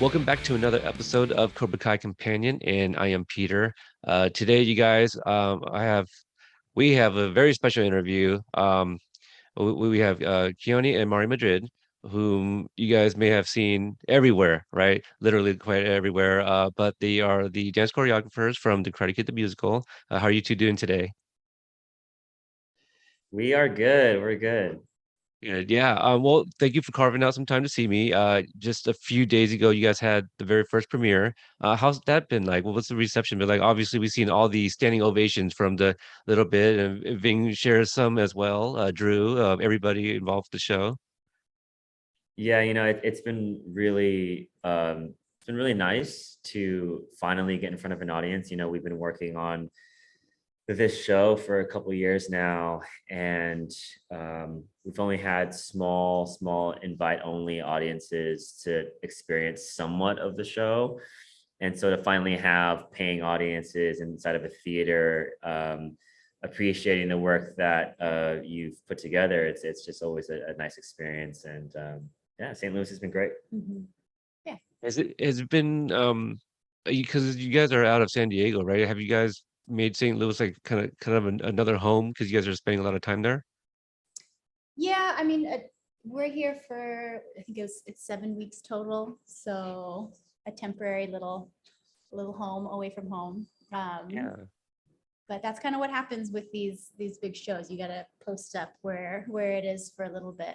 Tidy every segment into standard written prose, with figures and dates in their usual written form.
Welcome back to another episode of Cobra Kai Companion, and I am Peter. Today, you guys, we have a very special interview. We have Keone and Mari Madrid, whom you guys may have seen everywhere, right? Literally quite everywhere. But they are the dance choreographers from the Karate Kid the musical. How are you two doing today? We are good. We're good. Good. Yeah. Well, thank you for carving out some time to see me. Just a few days ago, you guys had the very first premiere. How's that been like? What's the reception been like? Obviously, we've seen all the standing ovations from the little bit, and Ving shares some as well. Drew, everybody involved with the show. Yeah, it's been really nice to finally get in front of an audience. We've been working on this show for a couple of years now, and we've only had small invite only audiences to experience somewhat of the show. And so to finally have paying audiences inside of a theater, appreciating the work that you've put together, it's just always a nice experience. And yeah, St. Louis has been great. Mm-hmm. Yeah. Has it been because you guys are out of San Diego, right? Have you guys made St. Louis like kind of another home because you guys are spending a lot of time there? Yeah, I mean, we're here for I think it's 7 weeks total, so a temporary little home away from home. Yeah. But that's kind of what happens with these big shows. You got to post up where it is for a little bit.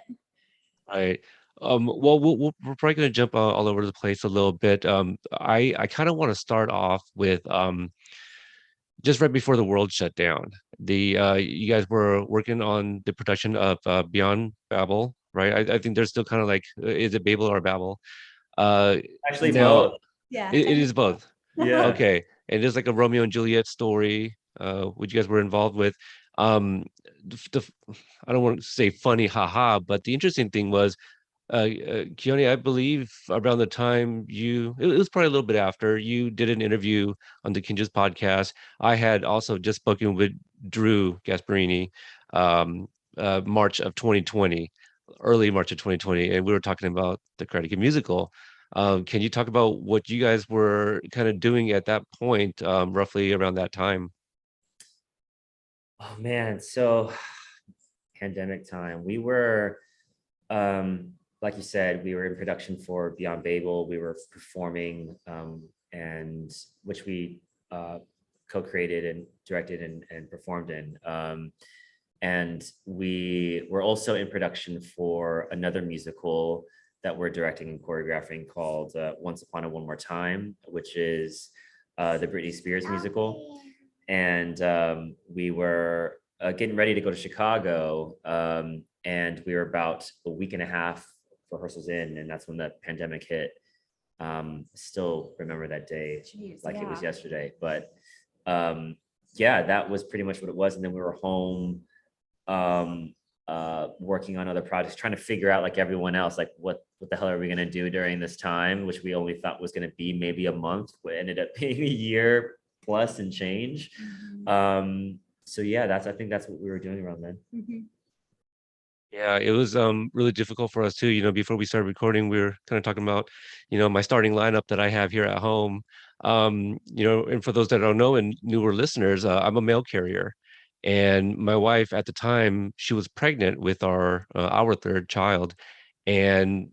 Right. Well, we're probably going to jump all over the place a little bit. I kind of want to start off with just right before the world shut down. You guys were working on the production of Beyond Babel, right? I think they're still kind of like, is it Babel or Babel? Uh, Actually, now both. Yeah. it is both. Yeah. Okay, and it's like a Romeo and Juliet story, which you guys were involved with. Um, I don't want to say funny, haha, but the interesting thing was Keone, I believe around the time it was probably a little bit after you did an interview on the Kinja's podcast. I had also just spoken with Drew Gasparini, March of 2020, early March of 2020, and we were talking about the Karate Kid musical. Can you talk about what you guys were kind of doing at that point, roughly around that time? Oh man, so pandemic time. We were like you said, we were in production for Beyond Babel. We were performing, and which we co-created and directed and performed in. And we were also in production for another musical that we're directing and choreographing called Once Upon a One More Time, which is the Britney Spears musical. And we were getting ready to go to Chicago, and we were about a week and a half rehearsals in, and that's when the pandemic hit. Still remember that day. Jeez, Like it was yeah. yesterday. But yeah, that was pretty much what it was. And then we were home, working on other projects, trying to figure out, like everyone else, like what the hell are we going to do during this time, which we only thought was going to be maybe a month, but ended up being a year plus and change. So yeah, I think that's what we were doing around then. Mhm. Yeah, it was really difficult for us too. Before we started recording, we were kind of talking about, my starting lineup that I have here at home. And for those that don't know and newer listeners, I'm a mail carrier. And my wife at the time, she was pregnant with our third child. And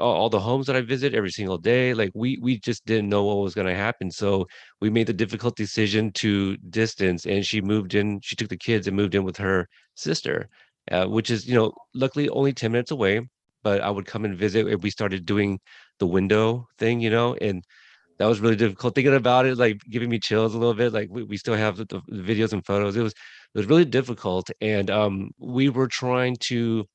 all the homes that I visit every single day, like we just didn't know what was going to happen. So we made the difficult decision to distance, and she took the kids and moved in with her sister, which is, luckily only 10 minutes away. But I would come and visit, and we started doing the window thing, and that was really difficult thinking about it, like giving me chills a little bit. Like we still have the videos and photos. It was really difficult. And we were trying to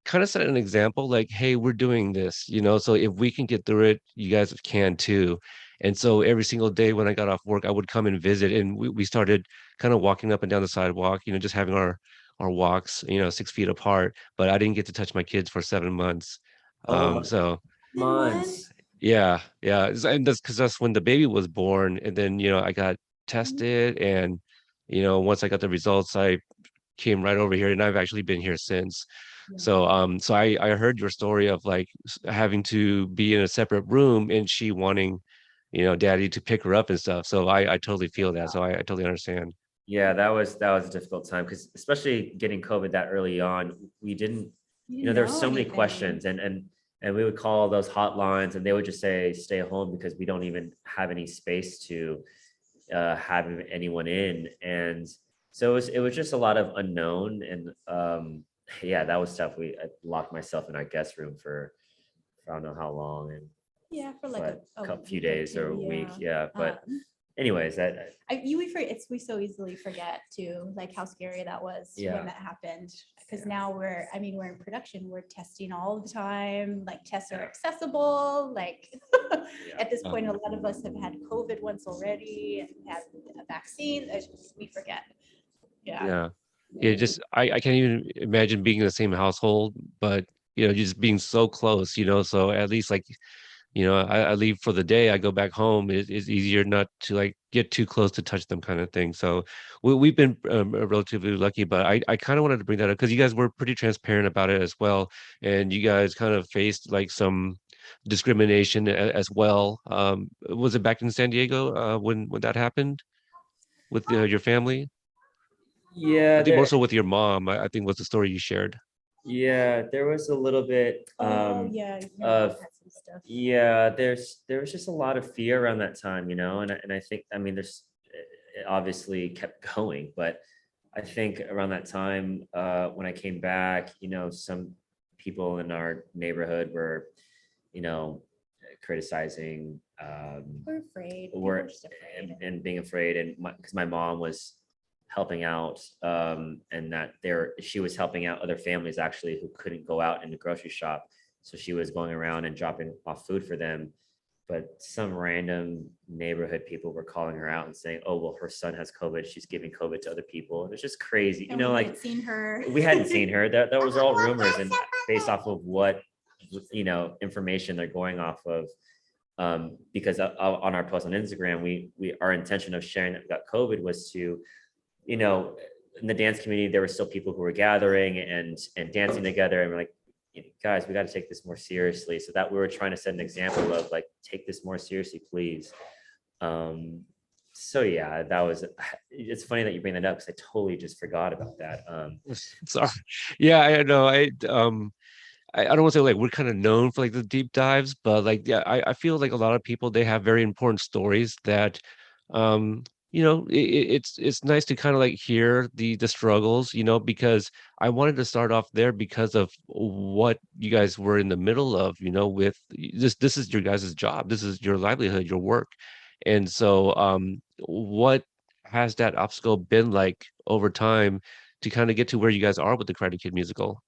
kind of set an example, like, hey, we're doing this, so if we can get through it, you guys can too. And so every single day when I got off work, I would come and visit, and we started kind of walking up and down the sidewalk, just having our walks, 6 feet apart. But I didn't get to touch my kids for 7 months. Oh, So months. yeah, and that's when the baby was born. And then I got tested, and once I got the results, I came right over here, and I've actually been here since. So so I heard your story of like having to be in a separate room and she wanting, daddy to pick her up and stuff. So I totally feel that. So I totally understand. Yeah, that was a difficult time because especially getting COVID that early on, we didn't, You didn't there were know so many anything. questions and we would call those hotlines and they would just say stay home because we don't even have any space to have anyone in. And so it was just a lot of unknown and yeah, that was tough. I locked myself in our guest room for I don't know how long and Yeah, for like but a a few week or days or a two, week. yeah. Yeah. But anyways, that We so easily forget too, like how scary that was Yeah. when that happened. Because now we're in production, we're testing all the time, like tests are accessible, like at this point, a lot of us have had COVID once already and had a vaccine. We forget. Yeah. Yeah. Yeah, just I can't even imagine being in the same household, but just being so close, so at least like, I leave for the day, I go back home. It's easier not to like get too close to touch them kind of thing. So we've been relatively lucky, but I kind of wanted to bring that up because you guys were pretty transparent about it as well. And you guys kind of faced like some discrimination as well. Was it back in San Diego when that happened with your family? I yeah, think more so with your mom, I think was the story you shared. there was a little bit Oh, yeah. Your mom of had some stuff. yeah, there was just a lot of fear around that time, and I think, I mean, it obviously kept going, but I think around that time, when I came back, some people in our neighborhood were, you know, criticizing, We're afraid. People were are just afraid. and being afraid, and because my mom was helping out, and that she was helping out other families actually who couldn't go out in the grocery shop, so she was going around and dropping off food for them. But some random neighborhood people were calling her out and saying, oh, well, her son has COVID, she's giving COVID to other people, and it's just crazy, And we like hadn't seen her. we hadn't seen her. That was all rumors and based off of what information they're going off of. Because on our post on Instagram, we our intention of sharing that we got COVID was to, in the dance community, there were still people who were gathering and dancing together, and we're like, guys, we got to take this more seriously. So that we were trying to set an example of like, take this more seriously, please. So yeah, it's funny that you bring that up because I totally just forgot about that. Sorry. Yeah, I know. I don't want to say like we're kind of known for like the deep dives, but like yeah, I feel like a lot of people they have very important stories that um it's nice to kind of like hear the struggles, because I wanted to start off there because of what you guys were in the middle of, with this is your guys' job, this is your livelihood, your work. And so what has that obstacle been like over time to kind of get to where you guys are with the Karate Kid musical?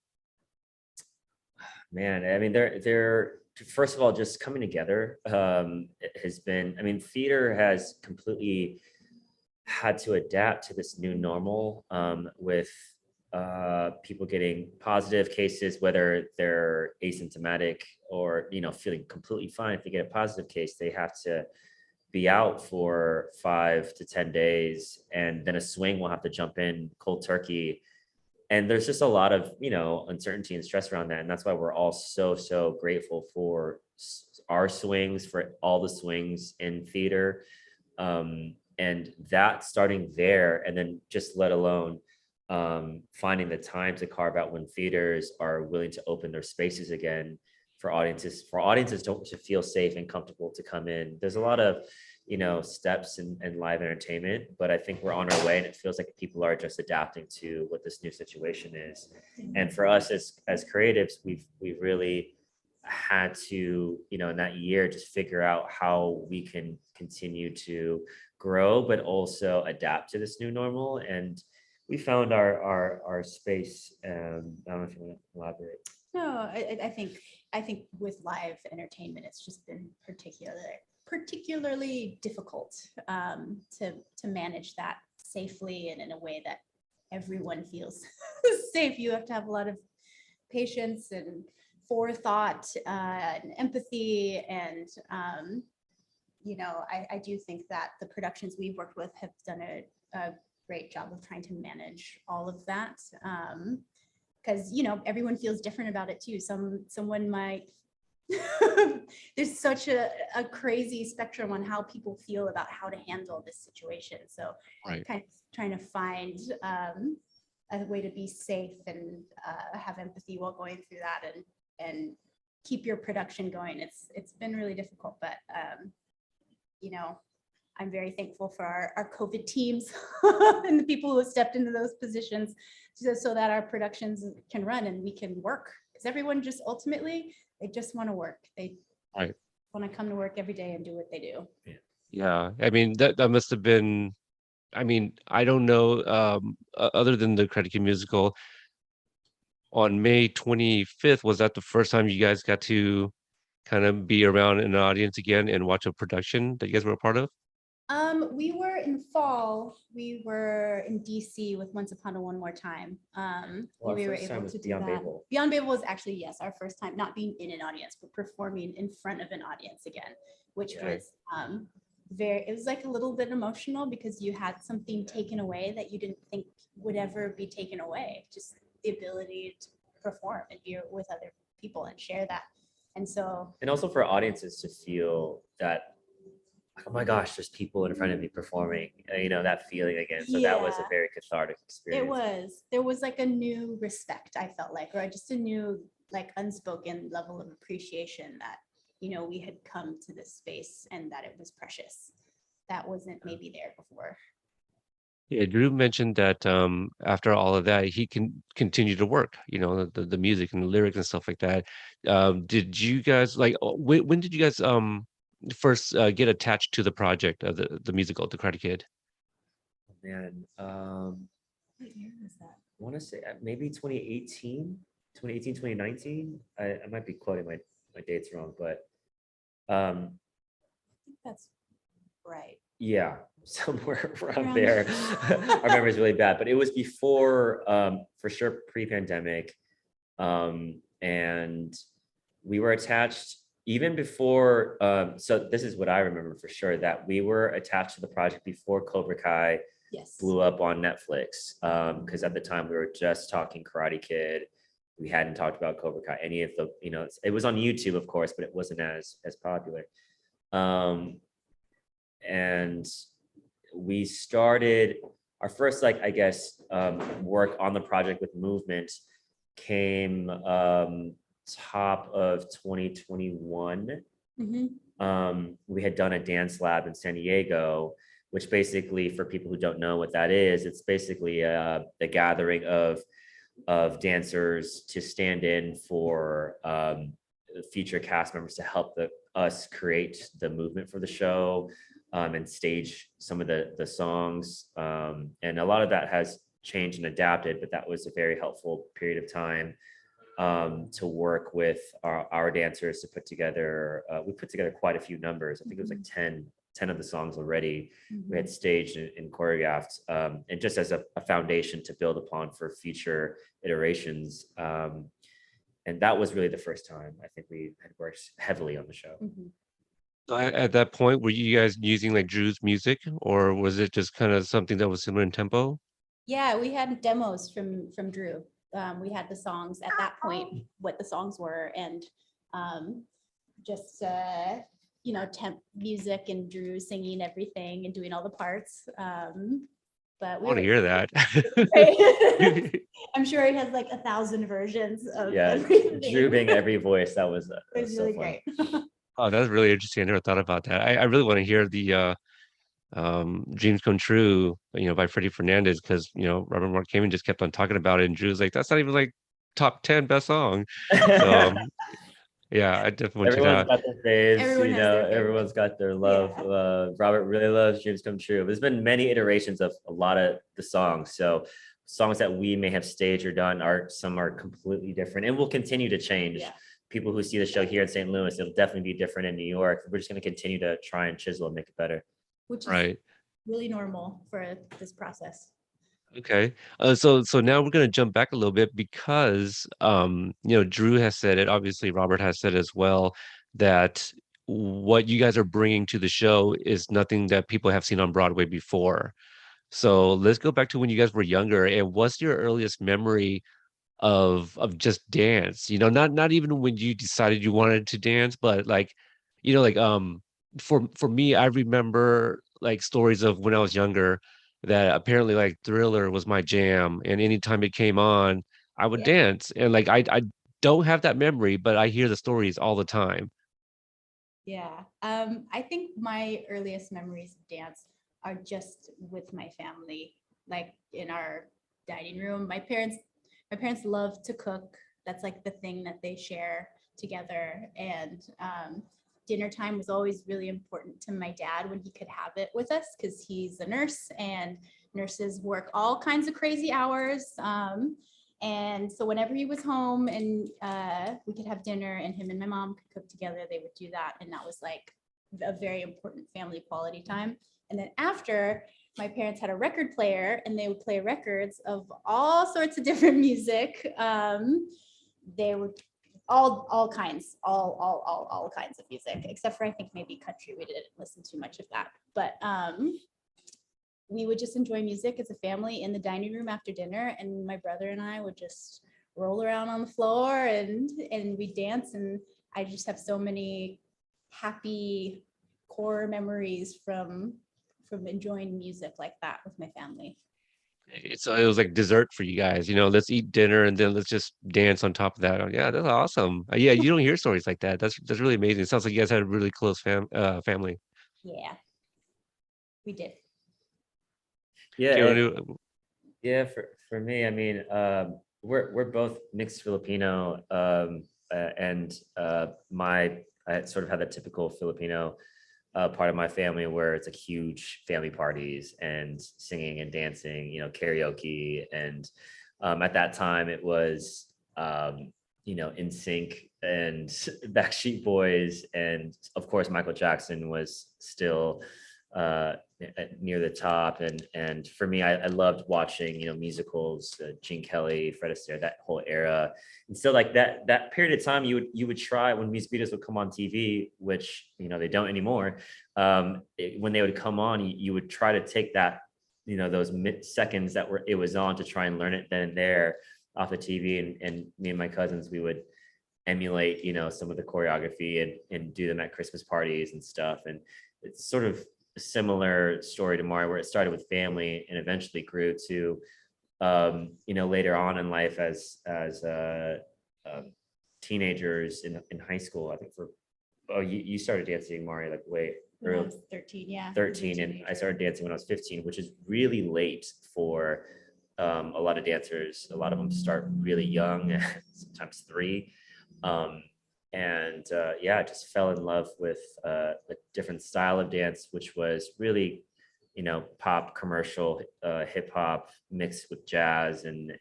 Man, I mean, they're first of all, just coming together, it has been, I mean, theater has completely had to adapt to this new normal, with people getting positive cases, whether they're asymptomatic or, feeling completely fine. If they get a positive case, they have to be out for 5 to 10 days, and then a swing will have to jump in cold turkey. And there's just a lot of uncertainty and stress around that, and that's why we're all so grateful for our swings, for all the swings in theater, and that starting there, and then just let alone finding the time to carve out when theaters are willing to open their spaces again for audiences to feel safe and comfortable to come in. There's a lot of steps and live entertainment, but I think we're on our way, and it feels like people are just adapting to what this new situation is. And for us as creatives, we've really had to, in that year, just figure out how we can continue to grow but also adapt to this new normal. And we found our space. I don't know if you want to elaborate. No, I think with live entertainment, it's just been particularly difficult to manage that safely and in a way that everyone feels safe. You have to have a lot of patience and forethought and empathy, and I do think that the productions we've worked with have done a great job of trying to manage all of that. because everyone feels different about it too. Someone might there's such a crazy spectrum on how people feel about how to handle this situation. So Right. kind of trying to find a way to be safe and have empathy while going through that and keep your production going. It's been really difficult, but I'm very thankful for our COVID teams and the people who have stepped into those positions so that our productions can run and we can work. Because everyone just ultimately, they just want to work. They Right. want to come to work every day and do what they do. Yeah. I mean, that must have been, I mean, I don't know, other than the Credit King musical, on May 25th, was that the first time you guys got to kind of be around an audience again and watch a production that you guys were a part of? We were in fall. We were in DC with Once Upon a One More Time. Well, we our were first time able was to do Beyond that. Babel. Beyond Babel was actually, yes, our first time not being in an audience, but performing in front of an audience again, which Yeah. was it was like a little bit emotional because you had something taken away that you didn't think would ever be taken away. Just the ability to perform and be with other people and share that. And so, And also for audiences to feel that, oh my gosh, there's people in front of me performing, that feeling again. So that was a Yeah. very cathartic experience. there was like a new respect, I felt like, or just a new like unspoken level of appreciation that we had come to this space and that it was precious. That wasn't maybe there before. Yeah, Drew mentioned that after all of that, he can continue to work, the music and the lyrics and stuff like that. Did you guys like when did you guys first get attached to the project of the musical, The Karate Kid? Man, What year was that? I want to say maybe 2018, 2019. I might be quoting my dates wrong, but I think that's right. yeah, somewhere around Around there. there. Our memory is really bad, but it was before, for sure, pre-pandemic. And we were attached even before. So this is what I remember for sure, that we were attached to the project before Cobra Kai Yes. blew up on Netflix. Because at the time we were just talking Karate Kid. We hadn't talked about Cobra Kai, any of the, it was on YouTube, of course, but it wasn't as popular. And we started our first, like, I guess, work on the project with Movement came top of 2021. We had done a dance lab in San Diego, which basically, for people who don't know what that is, it's basically a gathering of dancers to stand in for future cast members to help us create the movement for the show, and stage some of the songs. And a lot of that has changed and adapted, but that was a very helpful period of time to work with our dancers to put together. We put together quite a few numbers. I think it was like 10 of the songs already we had staged and choreographed, and just as a foundation to build upon for future iterations. And that was really the first time I think we had worked heavily on the show. So at that point, were you guys using like Drew's music, or was it just kind of something that was similar in tempo? Yeah, we had demos from Drew. We had the songs at that point, what the songs were, and just temp music and Drew singing everything and doing all the parts. But I want to hear that. I'm sure he has like 1,000 versions of everything. Drew being every voice. That was really so great. Oh, that's really interesting. I never thought about that. I really want to hear the Dreams Come True, by Freddie Fernandez, because Robert Mark Kamen just kept on talking about it, and Drew's like, that's not even like top 10 best song. So yeah, I definitely want to check Everyone's out. got their faves. Everyone has their favorite. Everyone's got their love. Robert really loves Dreams Come True. There's been many iterations of a lot of the songs. So songs that we may have staged or done some are completely different and will continue to change. Yeah. People who see the show here in St. Louis, it'll definitely be different in New York. We're just going to continue to try and chisel and make it better. Which is Right. really normal for this process. Okay. So now we're gonna jump back a little bit because Drew has said it, obviously Robert has said as well, that what you guys are bringing to the show is nothing that people have seen on Broadway before. So let's go back to when you guys were younger, and what's your earliest memory of just dance, not even when you decided you wanted to dance, but like, like for me, I remember like stories of when I was younger that apparently like Thriller was my jam, and anytime it came on, I would Yeah. dance. And like I don't have that memory, but I hear the stories all the time. Yeah. I think my earliest memories of dance are just with my family, like in our dining room. My parents love to cook. That's like the thing that they share together. And dinner time was always really important to my dad when he could have it with us, because he's a nurse and nurses work all kinds of crazy hours. And so whenever he was home and we could have dinner and him and my mom could cook together, they would do that. And that was like a very important family quality time. And then after, my parents had a record player and they would play records of all sorts of different music. They would all kinds, all kinds of music, except for I think maybe country. We didn't listen too much of that. But we would just enjoy music as a family in the dining room after dinner, and my brother and I would just roll around on the floor and we dance. And I just have so many happy core memories from enjoying music like that with my family. So it was like dessert for you guys, let's eat dinner and then let's just dance on top of that. Oh, yeah, that's awesome. Yeah, you don't hear stories like that. That's really amazing. It sounds like you guys had a really close family. Yeah, we did. Yeah, Keone, yeah. For me, I mean, we're both mixed Filipino, and my I sort of had the typical Filipino part of my family where it's like huge family parties and singing and dancing, karaoke. And at that time it was, In Sync and Backstreet Boys. And of course, Michael Jackson was still near the top. And for me, I loved watching, musicals, Gene Kelly, Fred Astaire, that whole era. And so like that period of time, you would try when music videos would come on TV, which they don't anymore. When they would come on, you would try to take that, those mid seconds that it was on, to try and learn it then and there off the TV. And me and my cousins, we would emulate, some of the choreography and do them at Christmas parties and stuff. And it's sort of a similar story to Mario, where it started with family and eventually grew to, later on in life as teenagers in high school. I think you started dancing, Mario, like way When I early, was 13, yeah. 13, and I started dancing when I was 15, which is really late for a lot of dancers. A lot of them start really young, sometimes 3. Um, and yeah, I just fell in love with a different style of dance, which was really, pop, commercial, hip hop mixed with jazz and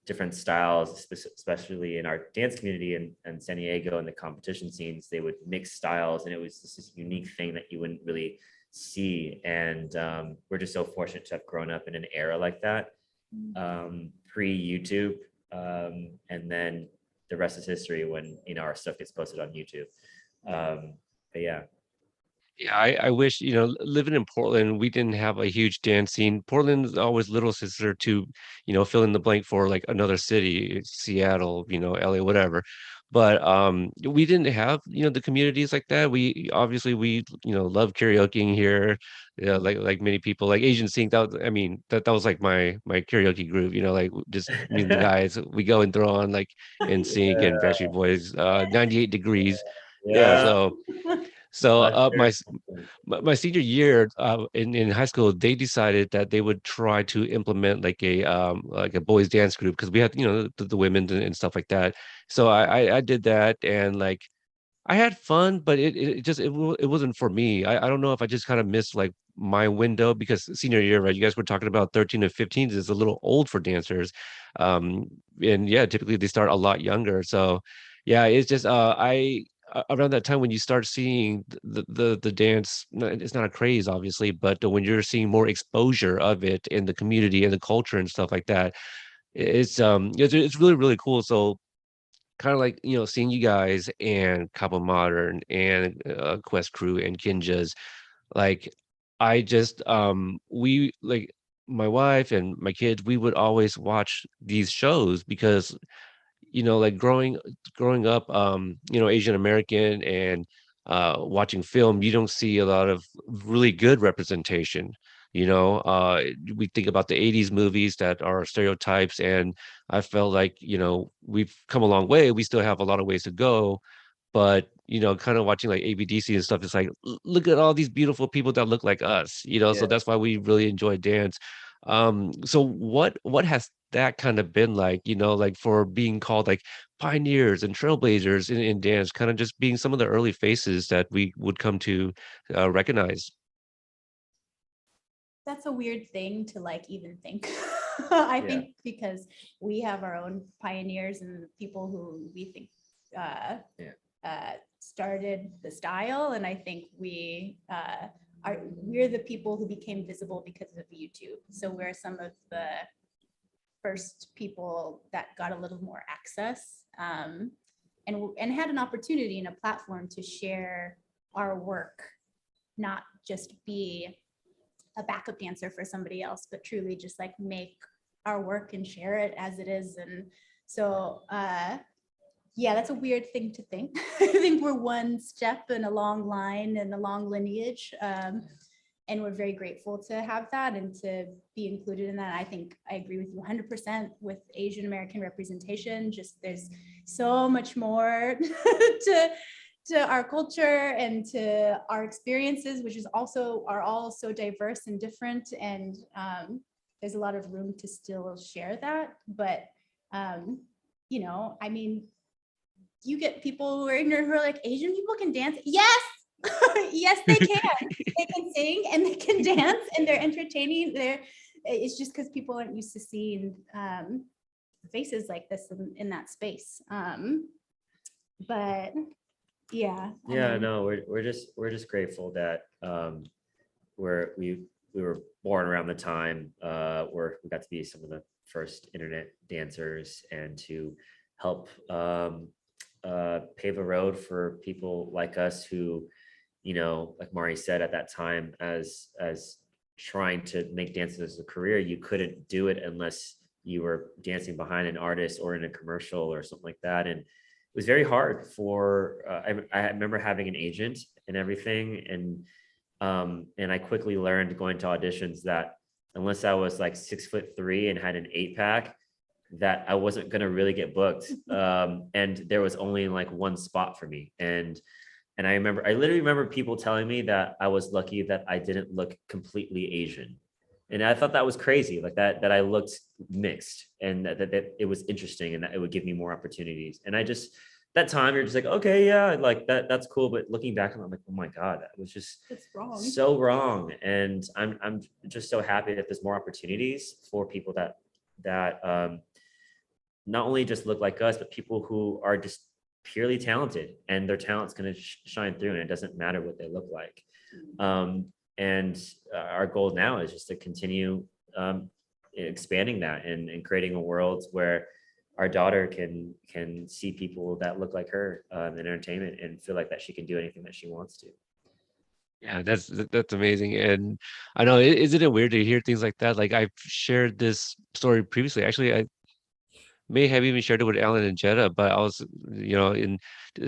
different styles, especially in our dance community in San Diego and the competition scenes. They would mix styles, and it was just this unique thing that you wouldn't really see. And we're just so fortunate to have grown up in an era like that, pre-YouTube. And then the rest is history when, our stuff gets posted on YouTube. But yeah. yeah, I wish, living in Portland, we didn't have a huge dance scene. Portland's always little sister to, fill in the blank for like another city, Seattle, LA, whatever. But we didn't have, the communities like that. We obviously we, love karaokeing here. Yeah, like many people, like Asian Sync. That was, I mean, that was like my karaoke group, like just me and the guys, we go and throw on like In Sync and Yeah, Backstreet Boys, 98 Degrees. Yeah, yeah. so Usher. my senior year in high school, they decided that they would try to implement like a boys dance group, because we had the women and stuff like that. So I did that, and like I had fun, but it wasn't for me. I don't know if I just kind of missed like my window, because senior year, right? You guys were talking about 13 to 15 is a little old for dancers. Um, and yeah, typically they start a lot younger. So yeah, it's just around that time when you start seeing the dance, it's not a craze obviously, but when you're seeing more exposure of it in the community and the culture and stuff like that, it's really really cool. So kind of like seeing you guys and Cabo Modern and Quest Crew and Kinjas, like I just we like my wife and my kids, we would always watch these shows because like growing up, Asian American and watching film, you don't see a lot of really good representation. We think about the 80s movies that are stereotypes, and I felt like, we've come a long way. We still have a lot of ways to go, but kind of watching like ABDC and stuff, it's like, look at all these beautiful people that look like us, so Yeah. that's why we really enjoy dance. So what has that kind of been like, like for being called like pioneers and trailblazers in dance, kind of just being some of the early faces that we would come to recognize? That's a weird thing to like even think. I think because we have our own pioneers and people who we think started the style, and I think we're the people who became visible because of YouTube. So we're some of the first people that got a little more access, and had an opportunity and a platform to share our work, not just be a backup dancer for somebody else, but truly just like make our work and share it as it is. And so that's a weird thing to think. I think we're one step in a long line and a long lineage, and we're very grateful to have that and to be included in that. I think I agree with you 100% with Asian American representation. Just there's so much more to our culture and to our experiences, which are all so diverse and different. And there's a lot of room to still share that. But, I mean, you get people who are ignorant who are like, Asian people can dance. Yes, yes, they can. They can sing and they can dance and they're entertaining. It's just because people aren't used to seeing faces like this in that space. But yeah. No, we're just grateful that we were born around the time where we got to be some of the first internet dancers and to help pave a road for people like us who, like Mari said, at that time, as trying to make dancing as a career, you couldn't do it unless you were dancing behind an artist or in a commercial or something like that. And it was very hard for I remember having an agent and everything, and I quickly learned going to auditions that unless I was like 6'3" and had an 8-pack, that I wasn't going to really get booked. And there was only like one spot for me. And I literally remember people telling me that I was lucky that I didn't look completely Asian. And I thought that was crazy, like that I looked mixed, and that it was interesting and that it would give me more opportunities. And that time you're just like, okay, yeah, like that's cool. But looking back, I'm like, oh my God, that was just so wrong. And I'm just so happy that there's more opportunities for people that not only just look like us, but people who are just purely talented, and their talent's going to shine through, and it doesn't matter what they look like. And our goal now is just to continue expanding that and creating a world where our daughter can see people that look like her in entertainment and feel like that she can do anything that she wants to. Yeah, that's amazing. And I know, isn't it weird to hear things like that? Like, I've shared this story previously. Actually, I may have even shared it with Alan and Jetta, but I was,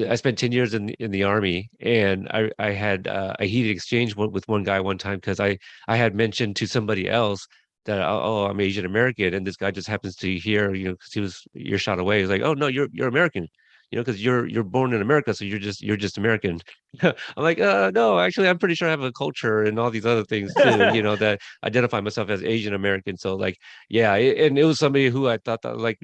I spent 10 years in the army, and I had a heated exchange with one guy one time because I had mentioned to somebody else that, oh, I'm Asian American, and this guy just happens to hear, because he was earshot away. He's like, oh no, you're American, because you're born in America, so you're just American. I'm like, no, actually, I'm pretty sure I have a culture and all these other things too, that identify myself as Asian American. So like, yeah, and it was somebody who I thought that, like,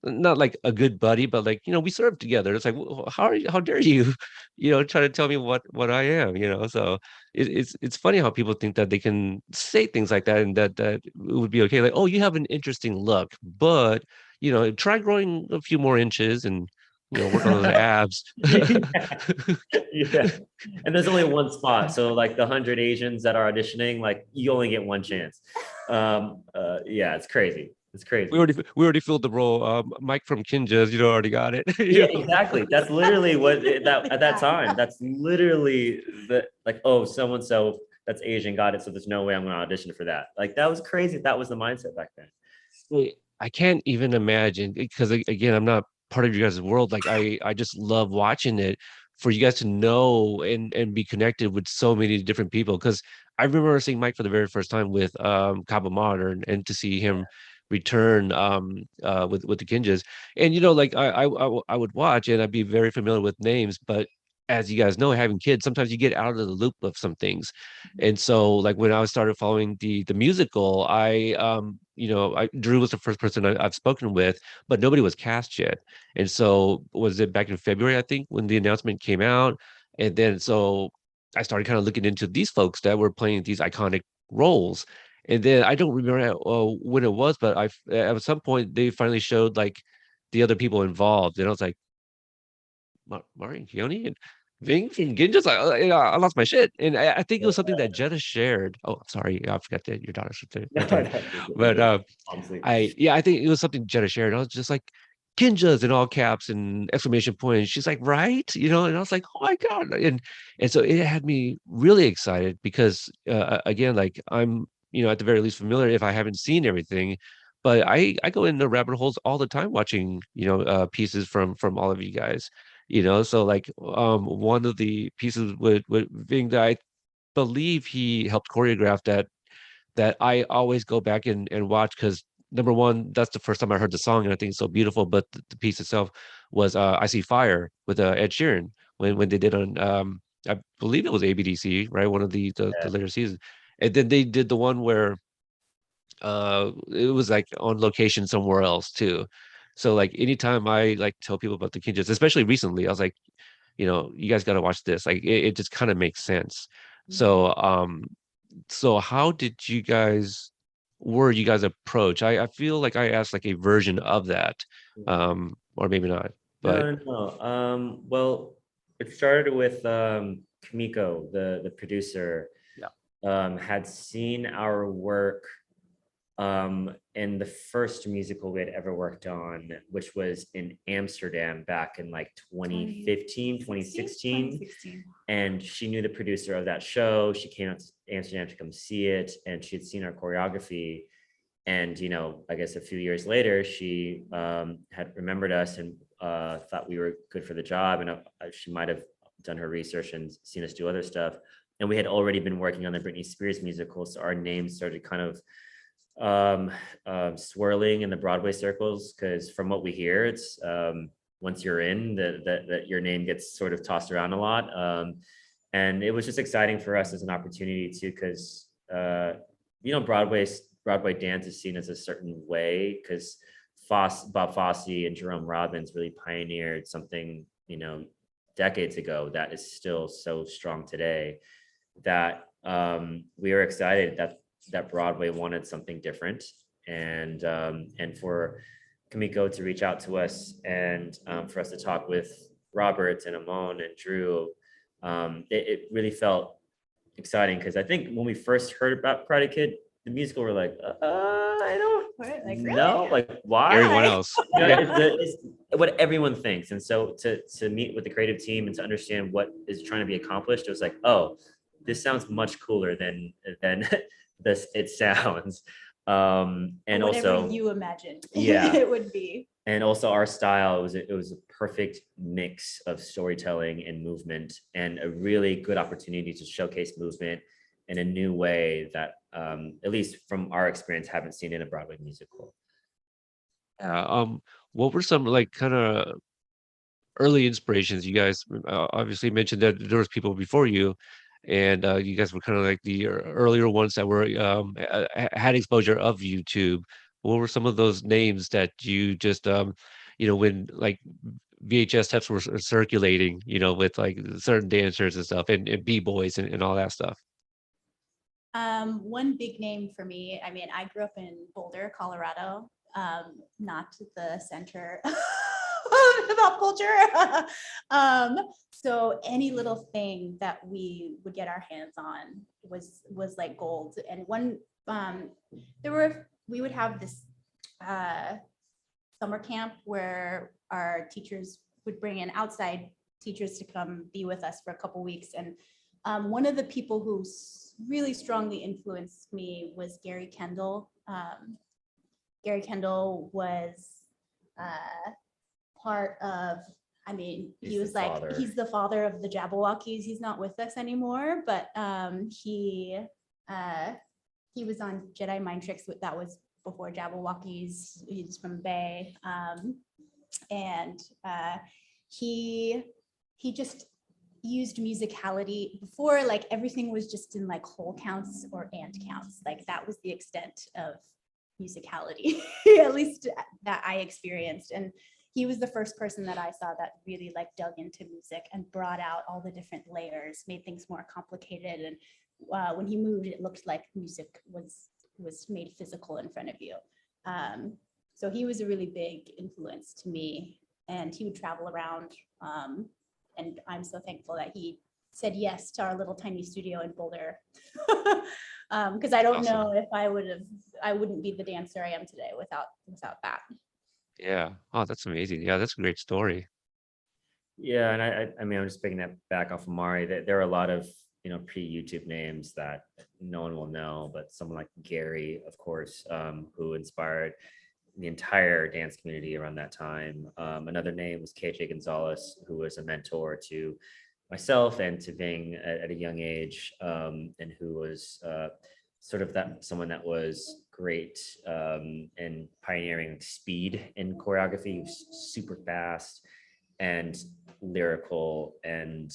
not like a good buddy, but like, we served together. It's like, how dare you, try to tell me what I am, So it's funny how people think that they can say things like that, and that it would be okay. Like, oh, you have an interesting look, but try growing a few more inches and work on those abs. Yeah. And there's only one spot. So like the 100 Asians that are auditioning, like you only get one chance. Yeah, it's crazy. It's crazy. We already filled the role. Mike from Kinjas, already got it. Yeah, exactly. That's literally what at that time. That's literally like, oh, so and so that's Asian, got it. So there's no way I'm going to audition for that. Like that was crazy. That was the mindset back then. Wait, I can't even imagine because again, I'm not part of you guys' world. Like I just love watching it for you guys to know and be connected with so many different people. Because I remember seeing Mike for the very first time with Cabo Modern and to see him return with the Kinjas. And like I would watch and I'd be very familiar with names, but as you guys know, having kids, sometimes you get out of the loop of some things. And so like when I started following the musical, Drew was the first person I've spoken with, but nobody was cast yet. And so was it back in February, I think, when the announcement came out? And then so I started kind of looking into these folks that were playing these iconic roles. And then I don't remember when it was, but at some point they finally showed like the other people involved, and I was like, Mari and Keone and Ving from Ginjas. I lost my shit, and I think it was something that Jetta shared. Oh, sorry, I forgot that your daughter's No, right there. no, But honestly. I think it was something Jetta shared. I was just like, Kinjas in all caps and exclamation point. And she's like, right, and I was like, oh my god, and so it had me really excited because again, like I'm at the very least familiar if I haven't seen everything. But I go into rabbit holes all the time watching pieces from all of you guys, so like one of the pieces with Ving that I believe he helped choreograph that I always go back and watch because number one, that's the first time I heard the song and I think it's so beautiful. But the piece itself was "I See Fire" with Ed Sheeran when they did on I believe it was ABDC, right? One of the later seasons, and then they did the one where it was like on location somewhere else too. So like anytime I like tell people about the Kinjas, especially recently, I was like, you guys got to watch this. Like it just kind of makes sense. So how did were you guys approach? I feel like I asked like a version of that, or maybe not, but No, no, no. Well, it started with Kamiko, the producer, yeah. had seen our work in the first musical we had ever worked on, which was in Amsterdam back in like 2015, 2016. And she knew the producer of that show. She came out to Amsterdam to come see it, and she had seen our choreography. And I guess a few years later, she had remembered us and thought we were good for the job, and she might have done her research and seen us do other stuff. And we had already been working on the Britney Spears musical, so our names started kind of swirling in the Broadway circles, because from what we hear, it's once you're in that your name gets sort of tossed around a lot, and it was just exciting for us as an opportunity too, because Broadway dance is seen as a certain way because Bob Fosse and Jerome Robbins really pioneered something decades ago that is still so strong today, that we are excited that Broadway wanted something different, and for Kamiko to reach out to us, and for us to talk with Robert and Amon and Drew. It really felt exciting, because I think when we first heard about Karate Kid, the musical, we're like, I don't know, like why? Everyone else, It's what everyone thinks. And so to meet with the creative team and to understand what is trying to be accomplished, it was like, oh, this sounds much cooler than this it sounds. And whatever also you imagined it would be. And also our style, it was a perfect mix of storytelling and movement, and a really good opportunity to showcase movement in a new way that at least from our experience, haven't seen in a Broadway musical. what were some like kind of early inspirations? You guys obviously mentioned that there was people before you, and you guys were kind of like the earlier ones that were had exposure of YouTube. What were some of those names that you just when like VHS tapes were circulating, with like certain dancers and stuff and b-boys and all that stuff? One big name for me, I mean, I grew up in Boulder, Colorado, not the center of pop culture. So any little thing that we would get our hands on was like gold. And one, we would have this summer camp where our teachers would bring in outside teachers to come be with us for a couple weeks. And one of the people who really strongly influenced me was Gary Kendall. Gary Kendall was part of, I mean, he was like, he's the father of the Jabberwockies. He's not with us anymore, but he was on Jedi Mind Tricks. That was before Jabberwockies. He's from Bay. And he just used musicality before, like everything was just in like whole counts or and counts. Like that was the extent of musicality, at least that I experienced. And he was the first person that I saw that really like dug into music and brought out all the different layers, made things more complicated. And when he moved, it looked like music was made physical in front of you. So he was a really big influence to me, and he would travel around. And I'm so thankful that he said yes to our little tiny studio in Boulder. Because I don't know if I wouldn't be the dancer I am today without that. Yeah. Oh, that's amazing. Yeah, that's a great story. Yeah, and I mean, I'm just picking that back off of Mari. That there are a lot of pre-YouTube names that no one will know, but someone like Gary, of course, who inspired the entire dance community around that time. Another name was KJ Gonzalez, who was a mentor to myself and to Ving at a young age, and who was sort of someone that was great in pioneering speed in choreography. He was super fast and lyrical and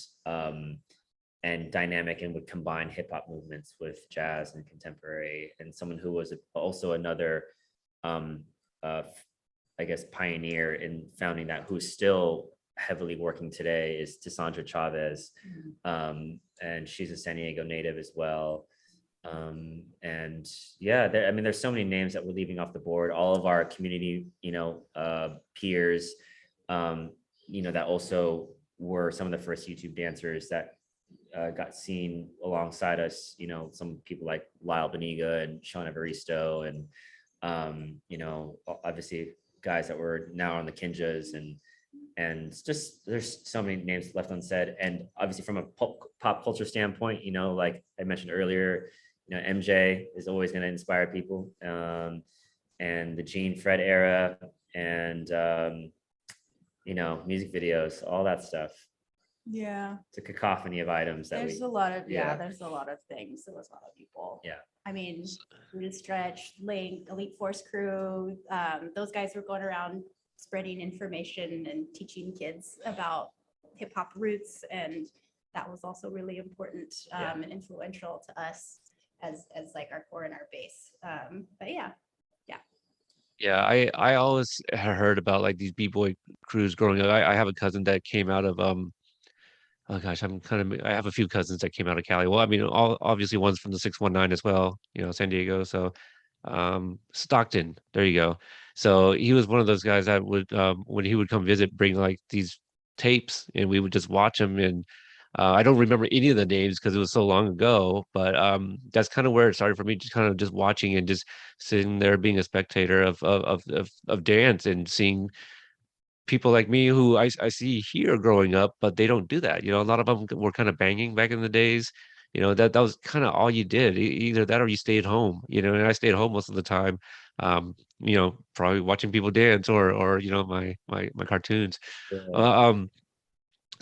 dynamic, and would combine hip hop movements with jazz and contemporary. And someone who was also another I guess pioneer in founding that, who's still heavily working today, is Tessandra Chavez. And she's a San Diego native as well. And yeah, I mean, there's so many names that we're leaving off the board. All of our community, peers, that also were some of the first YouTube dancers that got seen alongside us. Some people like Lyle Beniga and Sean Evaristo, and obviously guys that were now on the Kinjas, and just there's so many names left unsaid. And obviously from a pop culture standpoint, like I mentioned earlier, MJ is always going to inspire people, and the Gene Fred era, and music videos, all that stuff. Yeah, It's a cacophony of items that there's a lot of there's a lot of things. There was a lot of people. Yeah. I mean, Rooted Stretch, Link, Elite Force Crew, those guys were going around spreading information and teaching kids about hip hop roots, and that was also really important and influential to us as like our core and our base. But yeah. Yeah, I always heard about like these b-boy crews growing up. I have a cousin that came out of oh gosh, I have a few cousins that came out of Cali. Well, I mean, obviously one's from the 619 as well, San Diego. So Stockton, there you go. So he was one of those guys that would when he would come visit, bring like these tapes, and we would just watch them. And I don't remember any of the names because it was so long ago, but that's kind of where it started for me, just kind of just watching and just sitting there being a spectator of dance, and seeing people like me who I see here growing up, but they don't do that. A lot of them were kind of banging back in the days. That was kind of all you did. Either that or you stayed home. And I stayed home most of the time. Probably watching people dance, or my cartoons.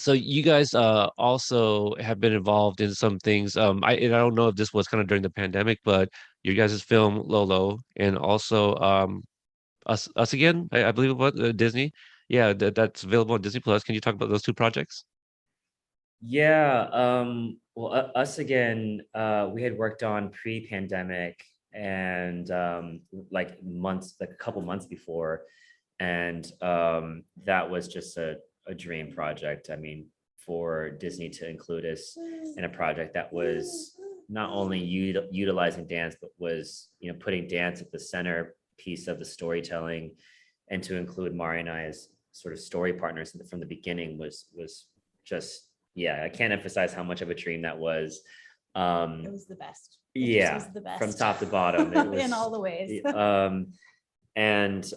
So you guys also have been involved in some things. I don't know if this was kind of during the pandemic, but you guys' film Lolo, and also us Again, I believe it was Disney. Yeah, that's available on Disney Plus. Can you talk about those two projects? Yeah. Well, Us Again, we had worked on pre-pandemic, and like a couple months before. And that was just a dream project. I mean, for Disney to include us in a project that was not only utilizing dance, but was, putting dance at the center piece of the storytelling, and to include Mari and I as sort of story partners from the beginning was just, I can't emphasize how much of a dream that was. It was the best. Was the best from top to bottom. It was, in all the ways. And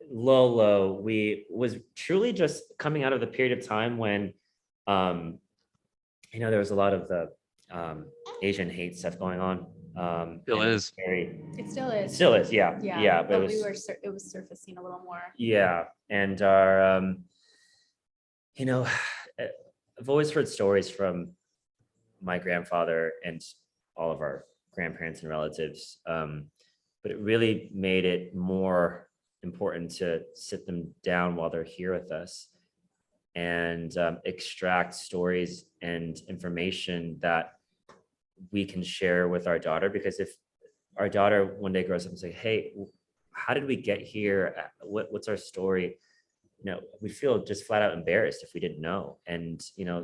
Lolo, we was truly just coming out of the period of time when, there was a lot of the Asian hate stuff going on. Still And it was is. It still it is. still is, yeah, Yeah, but but it was surfacing a little more. yeah, and our you know, I've always heard stories from my grandfather and all of our grandparents and relatives, but it really made it more important to sit them down while they're here with us and extract stories and information that we can share with our daughter. Because if our daughter one day grows up and say, hey, how did we get here? What's our story? We feel just flat out embarrassed if we didn't know. And,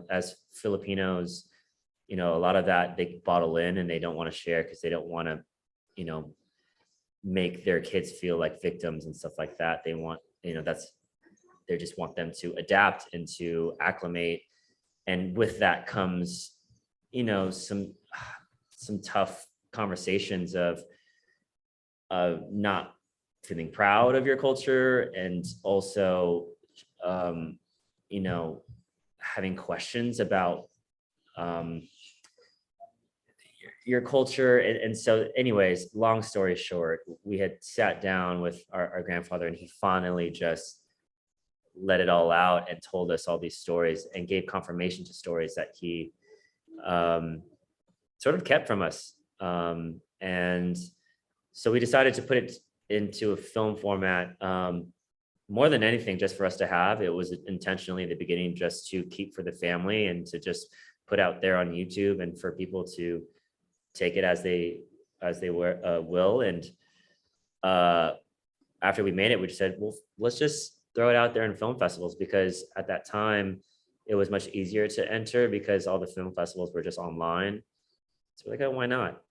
as Filipinos, a lot of that they bottle in and they don't want to share because they don't want to, make their kids feel like victims and stuff like that. They want, they just want them to adapt and to acclimate. And with that comes, some tough conversations of not feeling proud of your culture, and also having questions about your culture. And so anyways, long story short, we had sat down with our grandfather, and he finally just let it all out and told us all these stories and gave confirmation to stories that he sort of kept from us. And so we decided to put it into a film format, more than anything, just for us to have. It was intentionally at the beginning just to keep for the family and to just put out there on YouTube and for people to take it as they will. And after we made it, we just said, well, let's just throw it out there in film festivals, because at that time it was much easier to enter because all the film festivals were just online. So we're like, oh, why not?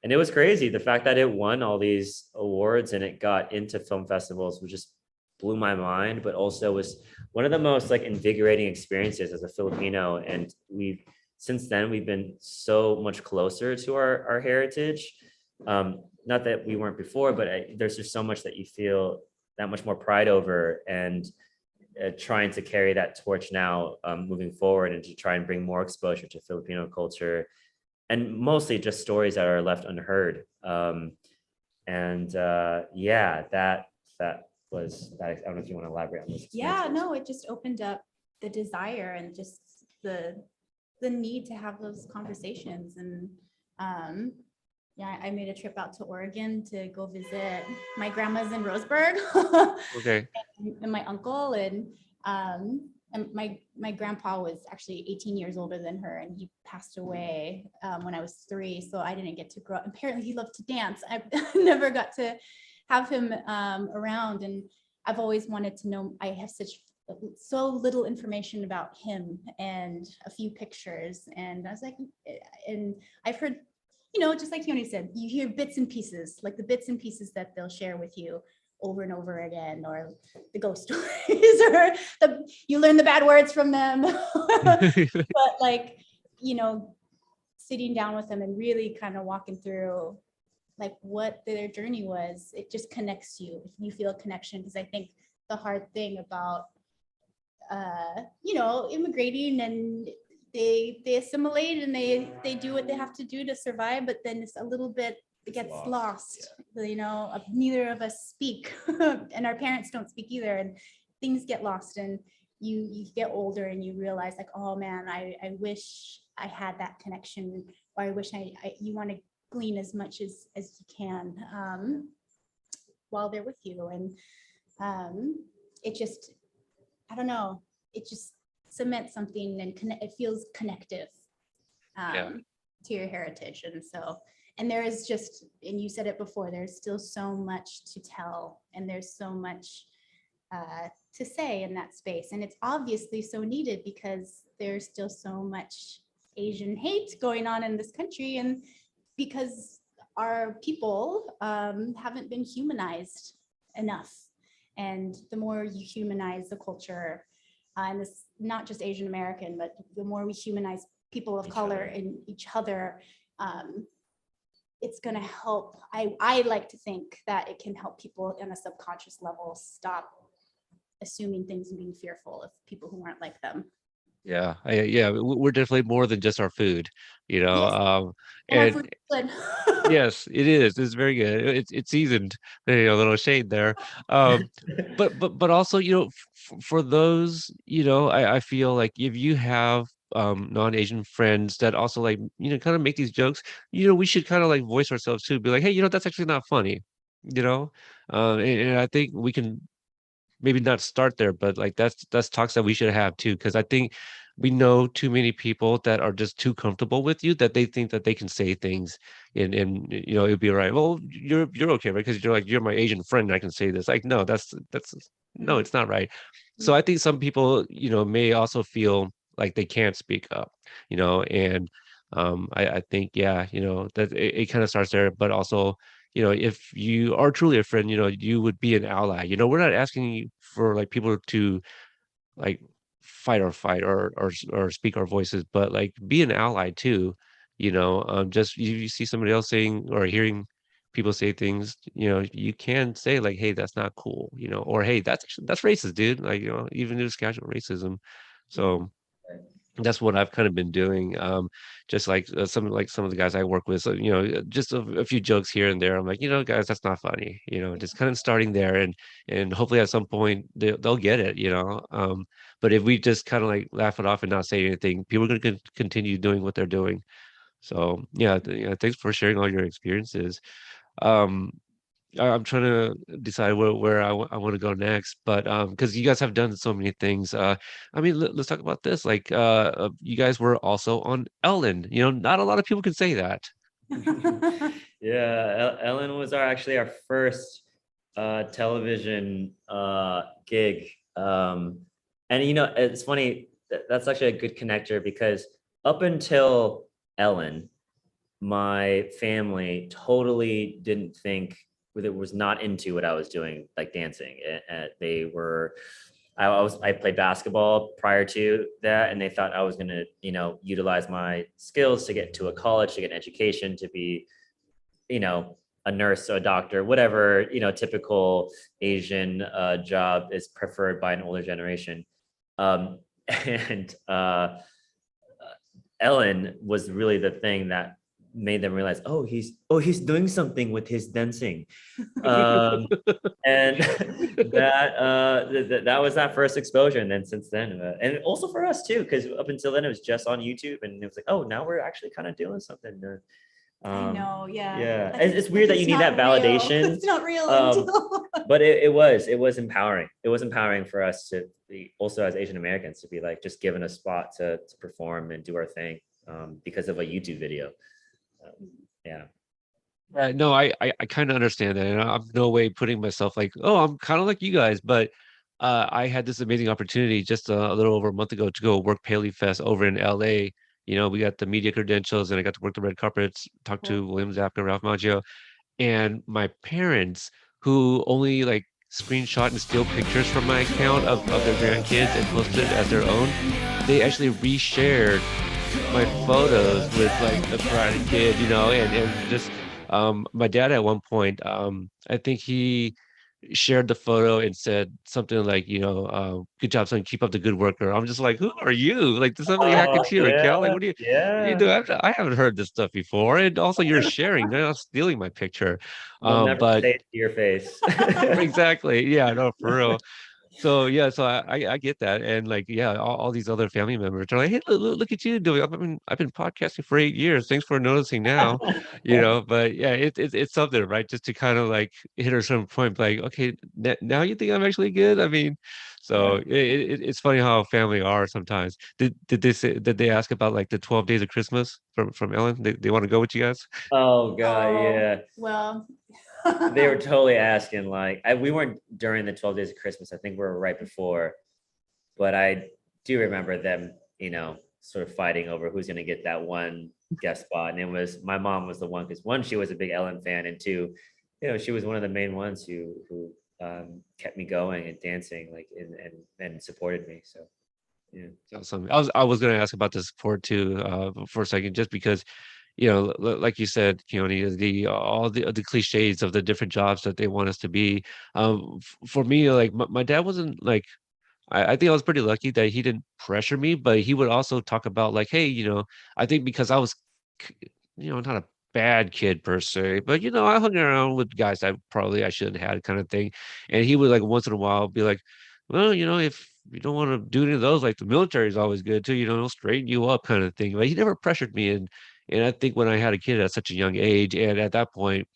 And it was crazy. The fact that it won all these awards and it got into film festivals was just blew my mind, but also was one of the most invigorating experiences as a Filipino. And since then we've been so much closer to our heritage. Not that we weren't before, but there's just so much that you feel that much more pride over, and trying to carry that torch now, moving forward, and to try and bring more exposure to Filipino culture, and mostly just stories that are left unheard. Yeah, that was that. I don't know if you want to elaborate on this. Yeah, no, it just opened up the desire and just the need to have those conversations. And yeah, I made a trip out to Oregon to go visit my grandma's in Roseburg. Okay. And my uncle, and my grandpa was actually 18 years older than her, and he passed away when I was 3, so I didn't get to grow up. Apparently he loved to dance. I never got to have him around, and I've always wanted to know. I have so little information about him and a few pictures, and I was like, and I've heard, just like Keone said, you hear bits and pieces, like the bits and pieces that they'll share with you over and over again, or the ghost stories, or you learn the bad words from them. But sitting down with them and really kind of walking through what their journey was, it just connects you. You feel a connection, because I think the hard thing about immigrating, and they assimilate and they do what they have to do to survive, but then it's a little bit, it gets lost. Yeah. Neither of us speak and our parents don't speak either, and things get lost, and you get older and you realize oh man, I wish I had that connection, or I wish you want to glean as much as you can while they're with you. And it just, I don't know, it just cements something, and it feels connective to your heritage. And there is just, and you said it before, there's still so much to tell, and there's so much to say in that space. And it's obviously so needed, because there's still so much Asian hate going on in this country, and because our people haven't been humanized enough. And the more you humanize the culture, and this not just Asian American, but the more we humanize people of color and each other, it's going to help. I like to think that it can help people on a subconscious level stop assuming things and being fearful of people who aren't like them. Yeah, we're definitely more than just our food, you know. Yes, and our food And is good. yes, it is. It's very good. It's seasoned. A little shade there. Um, but also, for those, I feel like if you have non-Asian friends that also like, kind of make these jokes, we should kind of like voice ourselves too, be like, hey, that's actually not funny, you know. And I think we can maybe not start there, but like that's talks that we should have too, because I think we know too many people that are just too comfortable with you that they think that they can say things and it'd be all right. Well, you're okay, right? Because you're like you're my Asian friend, and I can say this. Like, no, that's no, Mm, it's not right. So mm, I think some people, may also feel like they can't speak up, and I think yeah, that it kind of starts there, but also if you are truly a friend, you would be an ally. We're not asking you for like people to like fight or speak our voices, but like be an ally too. Just you see somebody else saying or hearing people say things, you can say like, hey, that's not cool, or hey, that's racist, dude. Like, even if it's casual racism. Yeah. So that's what I've kind of been doing. Just like some of the guys I work with, so, just a few jokes here and there. I'm like, guys, that's not funny. Just kind of starting there, and hopefully at some point they'll get it. But if we just kind of like laugh it off and not say anything, people are going to continue doing what they're doing. So yeah, yeah, thanks for sharing all your experiences. Um, I'm trying to decide where I want to go next, but because you guys have done so many things. I mean, let's talk about this. Like, you guys were also on Ellen. Not a lot of people can say that. Yeah, Ellen was actually our first television gig. And it's funny, that's actually a good connector because up until Ellen, my family totally didn't think it was not into what I was doing, like dancing. They were, I played basketball prior to that, and they thought I was gonna, utilize my skills to get to a college, to get an education, to be, you know, a nurse or a doctor, whatever, typical Asian job is preferred by an older generation. And Ellen was really the thing that made them realize, oh, he's doing something with his dancing. Um, and that was that first exposure. And then since then, and also for us too, because up until then it was just on YouTube, and it was like, oh, now we're actually kind of doing something. I know, yeah. Yeah, Like it's like weird that you need that not real. validation. It's not real Um, until but it was empowering. It was empowering for us to be also as Asian Americans to be like just given a spot to perform and do our thing because of a YouTube video. Yeah. No, I kind of understand that, and I'm no way putting myself like, oh, I'm kind of like you guys, but I had this amazing opportunity just a little over a month ago to go work Paley Fest over in LA. We got the media credentials, and I got to work the red carpets, talk to William Zapka, Ralph Macchio, and my parents, who only like screenshot and steal pictures from my account of their grandkids and post it as their own, they actually reshared my photos with like the Karate Kid, and just my dad at one point, I think he shared the photo and said something like, good job, son, keep up the good work. Or I'm just like, who are you? Like, did somebody hack Oh into your account? Like, yeah, what do you yeah. do? I haven't heard this stuff before. And also you're sharing, they're not stealing my picture. They'll never But say it to your face. exactly, yeah, no, for real. So yeah, so I get that, and like yeah, all these other family members are like, hey, look at you doing. I've been podcasting for 8 years. Thanks for noticing now, But yeah, it's something, right? Just to kind of like hit a certain point, like okay, now you think I'm actually good. I mean, so Yeah. it's funny how family are sometimes. Did they ask about like the 12 days of Christmas from Ellen? They want to go with you guys? Oh god, oh yeah. well. They were totally asking like we weren't during the 12 days of Christmas. I think we were right before, but I do remember them, sort of fighting over who's going to get that one guest spot. And it was my mom was the one because one, she was a big Ellen fan, and two, she was one of the main ones who kept me going and dancing like and supported me. So yeah. Awesome. I was going to ask about the support too, for a second, just because like you said, Keone, all the cliches of the different jobs that they want us to be. For me, like my dad wasn't like I think I was pretty lucky that he didn't pressure me, but he would also talk about like, hey, I think because I was, not a bad kid per se, but I hung around with guys that probably I shouldn't have kind of thing. And he would like once in a while be like, well, if you don't want to do any of those, like the military is always good too, it'll straighten you up kind of thing. But he never pressured me. And I think when I had a kid at such a young age, and at that point,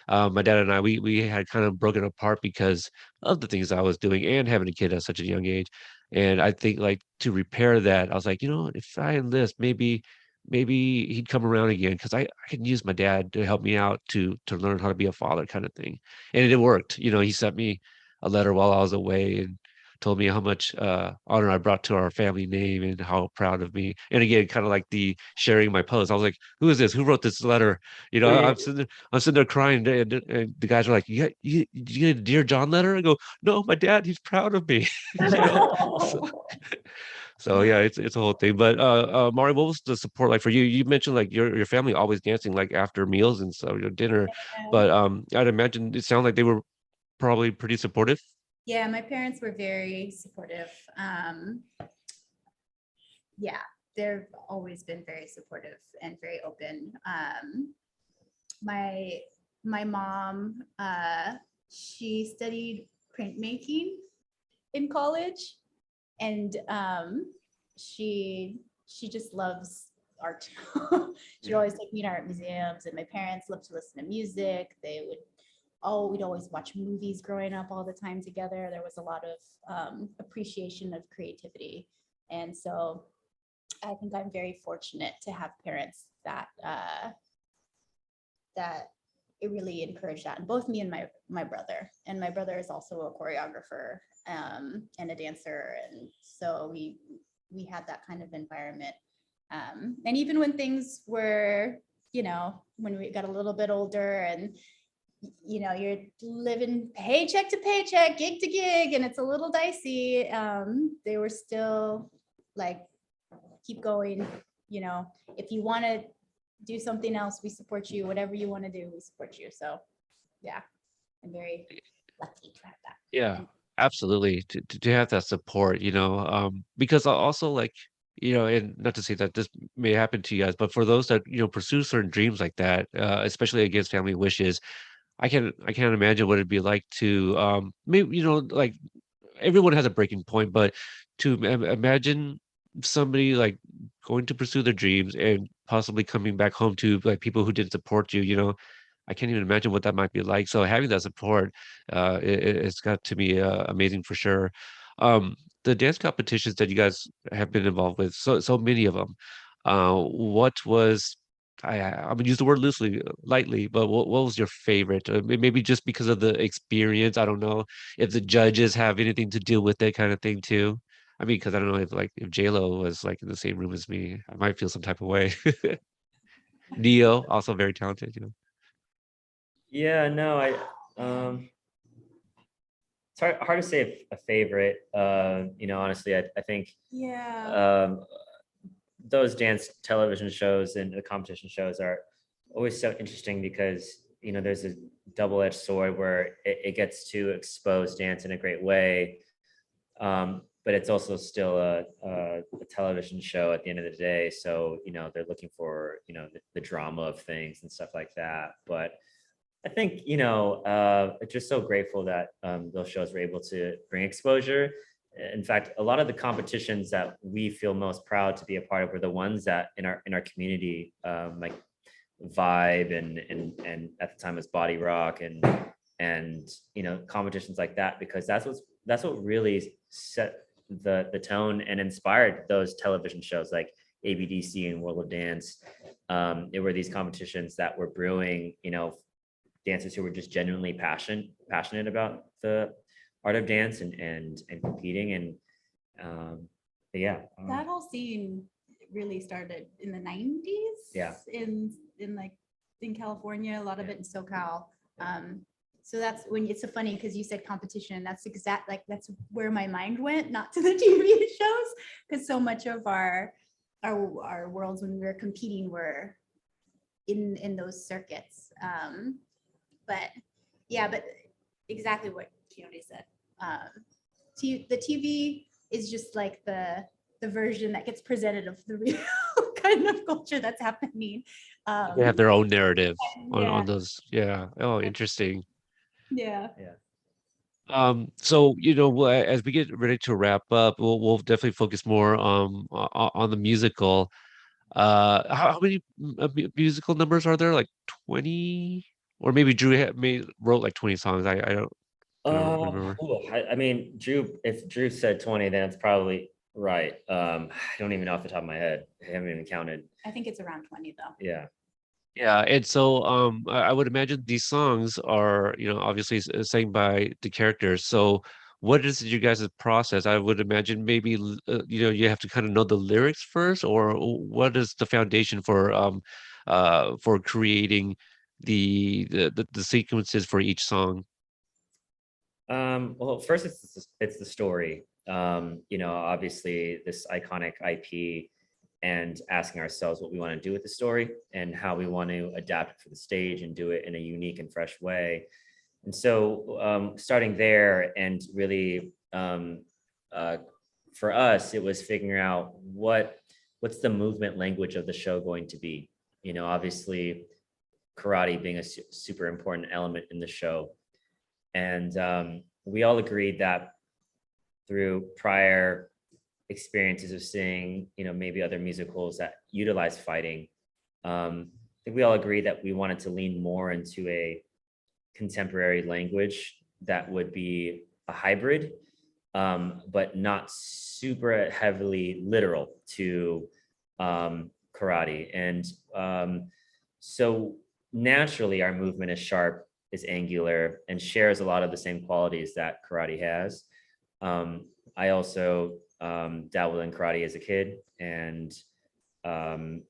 my dad and I, we had kind of broken apart because of the things I was doing and having a kid at such a young age. And I think like to repair that, I was like, if I enlist, maybe he'd come around again because I can use my dad to help me out to learn how to be a father kind of thing. And it worked. He sent me a letter while I was away and told me how much honor I brought to our family name and how proud of me. And again, kind of like the sharing my post. I was like, who is this? Who wrote this letter? Oh, yeah. I'm sitting there crying, and the guys are like, "You get a Dear John letter?" I go, "No, my dad, he's proud of me." you know. So, so yeah, it's a whole thing. But Mari, what was the support like for you? You mentioned like your family always dancing like after meals and so your dinner, but I'd imagine it sounded like they were probably pretty supportive. Yeah, my parents were very supportive. Yeah, they've always been very supportive and very open. My my mom, she studied printmaking in college, and she just loves art. She'd always take me to art museums, and my parents loved to listen to music. We'd always watch movies growing up all the time together. There was a lot of appreciation of creativity. And so I think I'm very fortunate to have parents that it really encouraged that. And both me and my brother. And my brother is also a choreographer and a dancer. And so we had that kind of environment. And even when things were, when we got a little bit older and you're living paycheck to paycheck, gig to gig, and it's a little dicey. They were still like, keep going. If you want to do something else, we support you. Whatever you want to do, we support you. So yeah, I'm very lucky to have that. Yeah, absolutely. To have that support, because also like, and not to say that this may happen to you guys, but for those that, pursue certain dreams like that, especially against family wishes, I can't imagine what it'd be like to maybe, like everyone has a breaking point, but to imagine somebody like going to pursue their dreams and possibly coming back home to like people who didn't support you, I can't even imagine what that might be like. So having that support, it's got to be amazing for sure. The dance competitions that you guys have been involved with, so many of them. What was I'm gonna use the word loosely, lightly, but what was your favorite? Maybe just because of the experience. I don't know if the judges have anything to do with it, kind of thing too. I mean, because I don't know if J-Lo was like in the same room as me, I might feel some type of way. Neo, also very talented. Yeah, no, it's hard to say a favorite. Honestly, I think Yeah. those dance television shows and the competition shows are always so interesting because there's a double-edged sword where it gets to expose dance in a great way, but it's also still a television show at the end of the day. So they're looking for the drama of things and stuff like that. But I think just so grateful that those shows were able to bring exposure. In fact, a lot of the competitions that we feel most proud to be a part of were the ones that in our community, like Vibe and at the time was Body Rock and competitions like that, because that's what really set the tone and inspired those television shows like ABDC and World of Dance. It were these competitions that were brewing, dancers who were just genuinely passionate about the art of dance and competing. And yeah, That whole scene really started in the 90s. Yeah. In California, a lot of it in SoCal. So that's when it's so funny because you said competition. That's that's where my mind went, not to the TV shows, because so much of our worlds when we were competing were in those circuits. But yeah, but exactly what Keone said. The TV is just like the version that gets presented of the real kind of culture that's happening. They have their own narrative Yeah. on those. Yeah. Oh, interesting. Yeah. So as we get ready to wrap up, we'll definitely focus more on the musical. How many musical numbers are there? Like 20? Or maybe Drew wrote like 20 songs. I don't remember. I mean, if Drew said 20, then it's probably right. I don't even know off the top of my head. I haven't even counted. I think it's around 20 though. Yeah. Yeah, and so I would imagine these songs are, obviously sang by the characters. So what is your guys' process? I would imagine maybe you have to kind of know the lyrics first, or what is the foundation for creating the sequences for each song? Well, first it's the story. Obviously this iconic IP, and asking ourselves what we want to do with the story and how we want to adapt it for the stage and do it in a unique and fresh way. And so starting there, and really for us, it was figuring out what's the movement language of the show going to be. Obviously karate being a super important element in the show. And we all agreed that through prior experiences of seeing, maybe other musicals that utilize fighting, I think we all agreed that we wanted to lean more into a contemporary language that would be a hybrid, but not super heavily literal to karate. And so naturally our movement is sharp, is angular, and shares a lot of the same qualities that karate has. I also dabbled in karate as a kid, and I've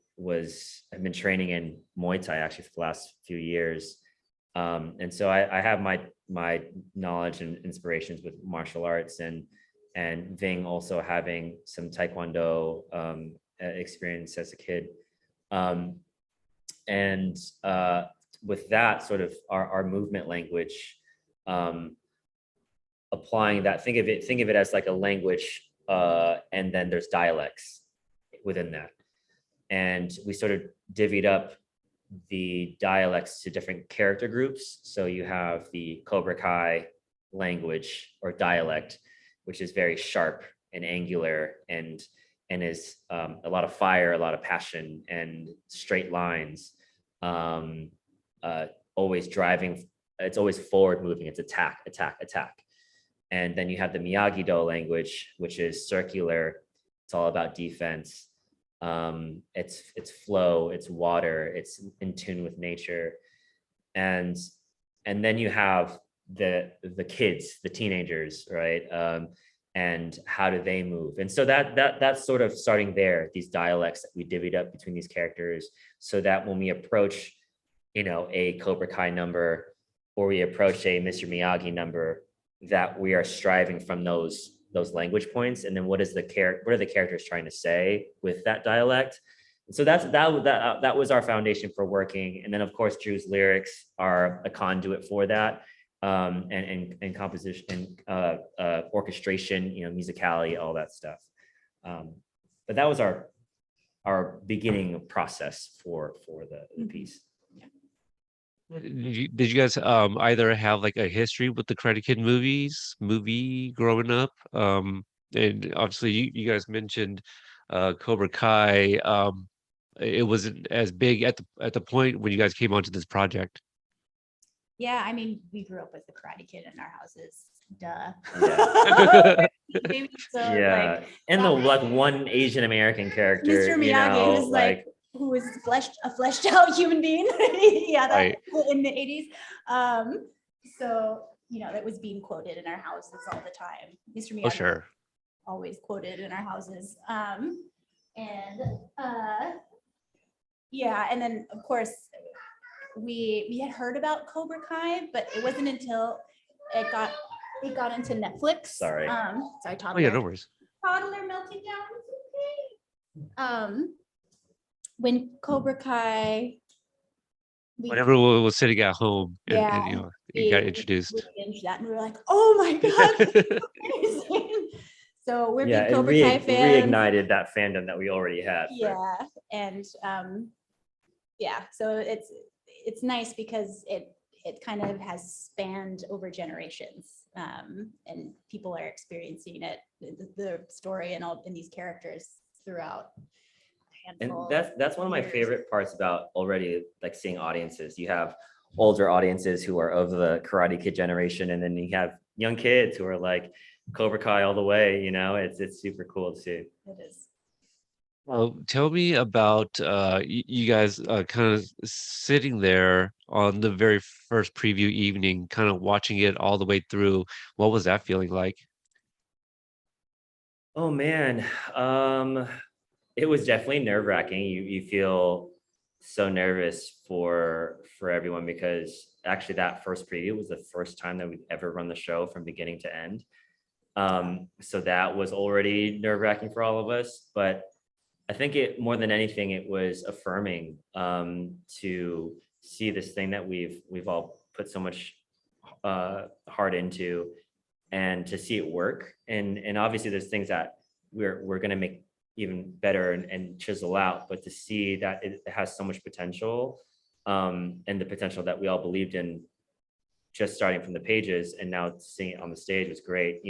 been training in Muay Thai actually for the last few years. And so I have my knowledge and inspirations with martial arts, and Ving also having some Taekwondo experience as a kid. And with that sort of our movement language, applying that, think of it as like a language, and then there's dialects within that. And we sort of divvied up the dialects to different character groups. So you have the Cobra Kai language or dialect, which is very sharp and angular, and is a lot of fire, a lot of passion, and straight lines. Always driving, it's always forward moving, it's attack, attack, attack. And then you have the Miyagi-Do language, which is circular. It's all about defense. It's flow, it's water, it's in tune with nature. And then you have the kids, the teenagers, right? And how do they move? And so that's sort of starting there, these dialects that we divvied up between these characters, so that when we approach, a Cobra Kai number, or we approach a Mr. Miyagi number, that we are striving from those language points. And then what are the characters trying to say with that dialect? And so that was our foundation for working. And then of course Drew's lyrics are a conduit for that, and composition, and orchestration, musicality, all that stuff. But that was our beginning process for the piece. Did you guys either have like a history with the Karate Kid movie growing up? And obviously you guys mentioned Cobra Kai. It wasn't as big at the point when you guys came onto this project. Yeah, I mean, we grew up with the Karate Kid in our houses. Duh. Yeah. So, Yeah. like, And the one Asian American character, Mr. Miyagi was like who was a fleshed out human being. Yeah, that Right. in the 80s. So that was being quoted in our houses all the time. Mr. Miyagi Oh, sure. always quoted in our houses. Yeah, and then of course we had heard about Cobra Kai, but it wasn't until it got into Netflix. Sorry. Sorry, Oh yeah, no worries. toddler melting down. It's okay. When Cobra Kai, Whenever we was sitting at home, and you got introduced. we binged that, and we were like, oh my god, that's amazing. So we're Yeah, big it Cobra Kai fans. reignited that fandom that we already had. Yeah, and yeah, so it's nice because it kind of has spanned over generations, and people are experiencing it, the story and all in these characters throughout. And that's one of my favorite parts about already like seeing audiences. You have older audiences who are of the Karate Kid generation, and then you have young kids who are like Cobra Kai all the way. It's super cool to see. It is. Well, tell me about you guys kind of sitting there on the very first preview evening, kind of watching it all the way through. What was that feeling like? Oh man, it was definitely nerve-wracking. You feel so nervous for everyone because actually that first preview was the first time that we've ever run the show from beginning to end. So that was already nerve-wracking for all of us, but I think it more than anything, it was affirming to see this thing that we've all put so much heart into, and to see it work. And obviously there's things that we're gonna make even better and chisel out, but to see that it has so much potential, and the potential that we all believed in just starting from the pages and now seeing it on the stage was great.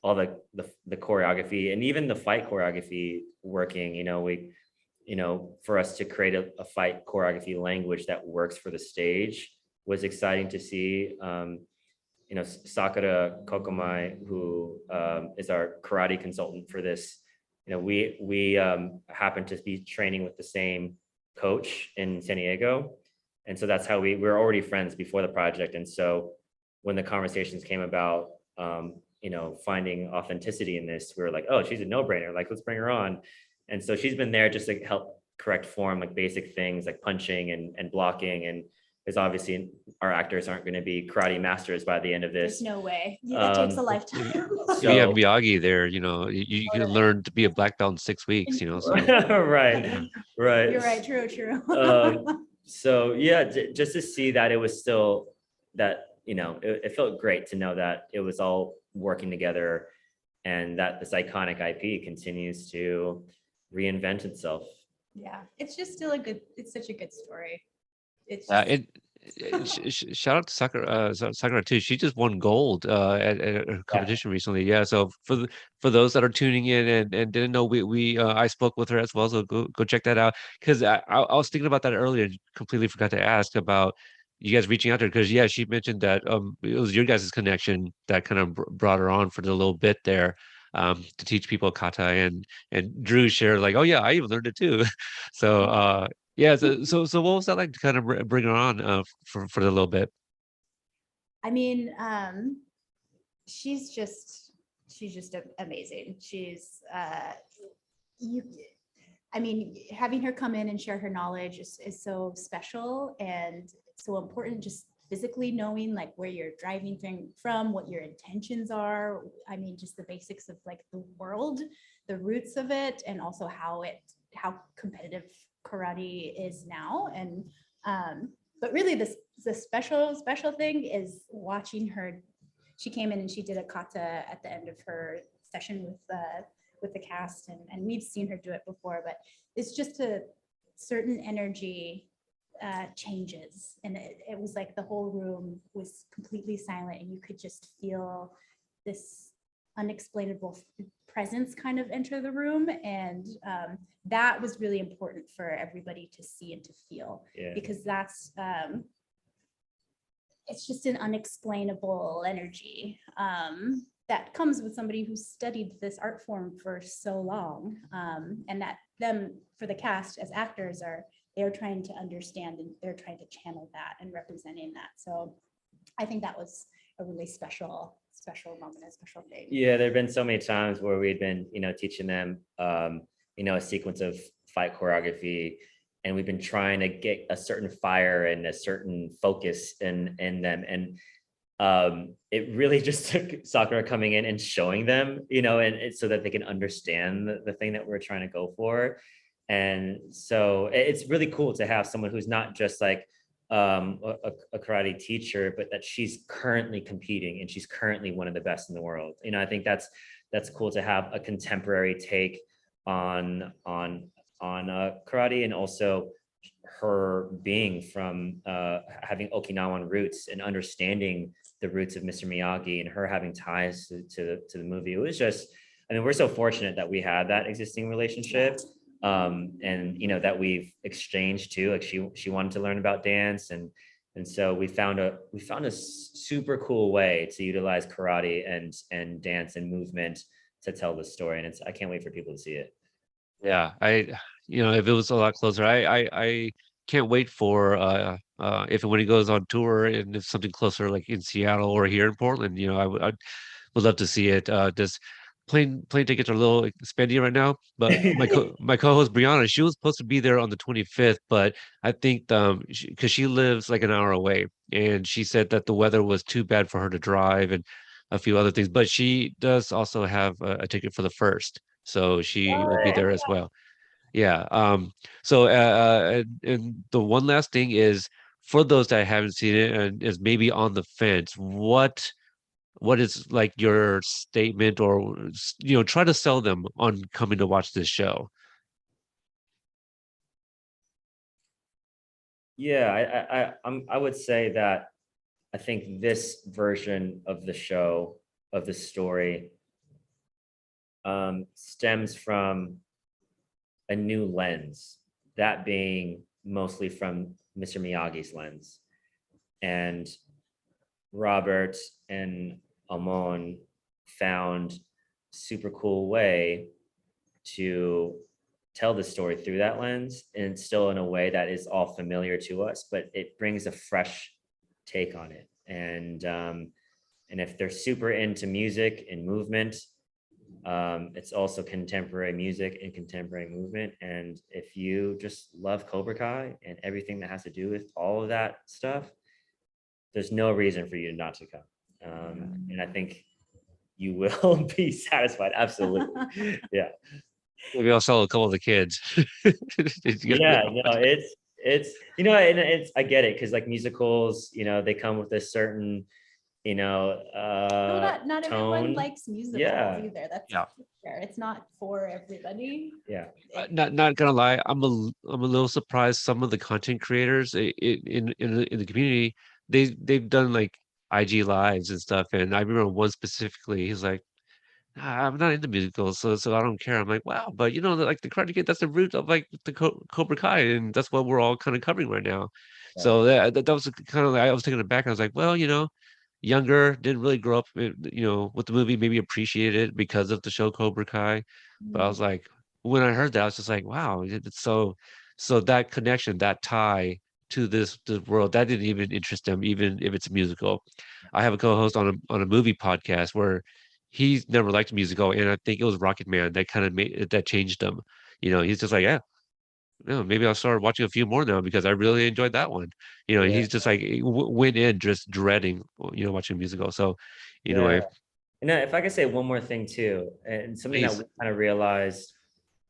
All the choreography and even the fight choreography working, for us to create a fight choreography language that works for the stage was exciting to see. Sakura Kokomai, who is our karate consultant for this, we happen to be training with the same coach in San Diego. And so that's how we were already friends before the project. And so when the conversations came about, finding authenticity in this, we were like, oh, she's a no-brainer, like, let's bring her on. And so she's been there just to help correct form, like basic things like punching and blocking. And because obviously our actors aren't going to be karate masters by the end of this. There's no way. Yeah, it takes a lifetime. If you have Miyagi there, you can learn to be a black belt in 6 weeks, So. Right. You're right. True. So yeah, just to see that it was still that, it felt great to know that it was all working together and that this iconic IP continues to reinvent itself. Yeah, it's just still it's such a good story. It's Shout out to Sakura too. She just won gold at a competition recently. Yeah. So for those that are tuning in and didn't know, we I spoke with her as well. So go check that out, because I was thinking about that earlier. Completely forgot to ask about you guys reaching out to her, because yeah, she mentioned that it was your guys' connection that kind of brought her on for the little bit there. To teach people kata, and Drew shared like, oh yeah, I even learned it too. So yeah, so what was that like to kind of bring her on for the little bit? I mean, she's just amazing. She's I mean, having her come in and share her knowledge is so special and so important. Just physically knowing like where you're driving from, what your intentions are. I mean, just the basics of like the world, the roots of it, and also how competitive karate is now. And but really the special thing is watching her. She came in and she did a kata at the end of her session with the cast, and we've seen her do it before, but it's just a certain energy changes, and it was like the whole room was completely silent and you could just feel this unexplainable presence kind of enter the room, and that was really important for everybody to see and to feel. Yeah. Because that's it's just an unexplainable energy that comes with somebody who studied this art form for so long, and that them for the cast as actors they're trying to understand and they're trying to channel that and representing that. So I think that was a really special moment, a special thing. Yeah, there have been so many times where we'd been, teaching them, a sequence of fight choreography, and we've been trying to get a certain fire and a certain focus in them. And it really just took Sakura coming in and showing them, and so that they can understand the thing that we're trying to go for. And so it's really cool to have someone who's not just like a karate teacher, but that she's currently competing and she's currently one of the best in the world. I think that's that's cool to have a contemporary take on karate, and also her being from having Okinawan roots and understanding the roots of Mr. Miyagi, and her having ties to the movie. It was just, I mean, we're so fortunate that we had that existing relationship, and that we've exchanged too. Like she wanted to learn about dance, and so we found a super cool way to utilize karate and dance and movement to tell the story, and I can't wait for people to see it. Yeah, if it was a lot closer, I can't wait for if and when he goes on tour and if something closer like in Seattle or here in Portland, I would love to see it. Just plane tickets are a little expensive right now, but my co-host Brianna, she was supposed to be there on the 25th, but I think because she lives like an hour away, and she said that the weather was too bad for her to drive and a few other things, but she does also have a ticket for the first, so she will be there as well. Yeah. So and the one last thing is for those that haven't seen it and is maybe on the fence, what is like your statement, or try to sell them on coming to watch this show. Yeah, I would say that I think this version of the show, of the story, stems from a new lens, that being mostly from Mr. Miyagi's lens. And Robert and Amon found super cool way to tell the story through that lens, and still in a way that is all familiar to us, but it brings a fresh take on it. And if they're super into music and movement, it's also contemporary music and contemporary movement. And if you just love Cobra Kai and everything that has to do with all of that stuff, there's no reason for you not to come. And I think you will be satisfied. Absolutely. Yeah. Maybe I'll sell a couple of the kids. Yeah, no, it's and it's, I get it, because like musicals, they come with a certain Not everyone tone. likes musicals Yeah. either. That's Yeah. fair. It's not for everybody. Yeah. Not gonna lie, I'm a little surprised some of the content creators in the community, they've done like IG lives and stuff, and I remember one specifically, he's like, "Nah, I'm not into musicals, so I don't care." I'm like, wow, but like the Karate Kid, that's the root of like the Cobra Kai, and that's what we're all kind of covering right now. Right. So that was kind of like, I was taken aback. I was like, well, younger, didn't really grow up, with the movie, maybe appreciated it because of the show Cobra Kai. But I Mm. was like, when I heard that, I was just like, wow, it's so that connection, that tie to this world, that didn't even interest them, even if it's a musical. I have a co-host on a movie podcast where he's never liked a musical, and I think it was Rocket Man that kind of made that changed him. He's just like, yeah, maybe I'll start watching a few more now because I really enjoyed that one. Yeah. He's just like went in just dreading, watching a musical. So, Yeah. anyway, And if I could say one more thing too, and something that please, we kind of realized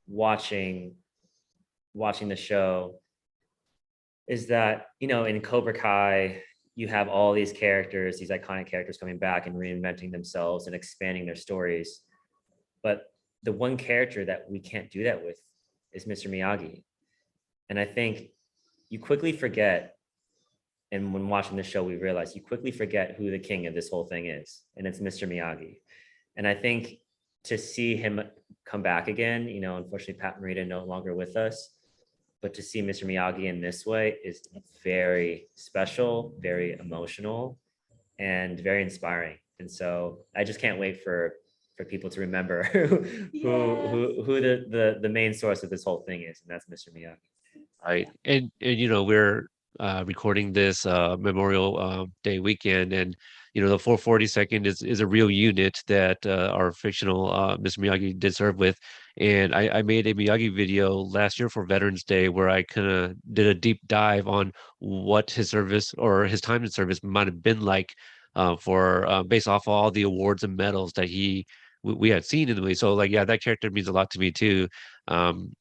watching the show, is that in Cobra Kai you have all these characters, these iconic characters coming back and reinventing themselves and expanding their stories, but the one character that we can't do that with is Mr. Miyagi. And I think you quickly forget, and when watching the show we realize you quickly forget who the king of this whole thing is, and it's Mr. Miyagi. And I think to see him come back again, unfortunately Pat Morita no longer with us, but to see Mr. Miyagi in this way is very special, very emotional, and very inspiring. And so I just can't wait for people to remember who the main source of this whole thing is, and that's Mr. Miyagi. right? And we're recording this Memorial Day weekend, and the 442nd is a real unit that our fictional Mr. Miyagi did serve with. And I made a Miyagi video last year for Veterans Day where I kind of did a deep dive on what his service or his time in service might have been like, for based off all the awards and medals that we had seen in the movie. So like, yeah, that character means a lot to me too. Um,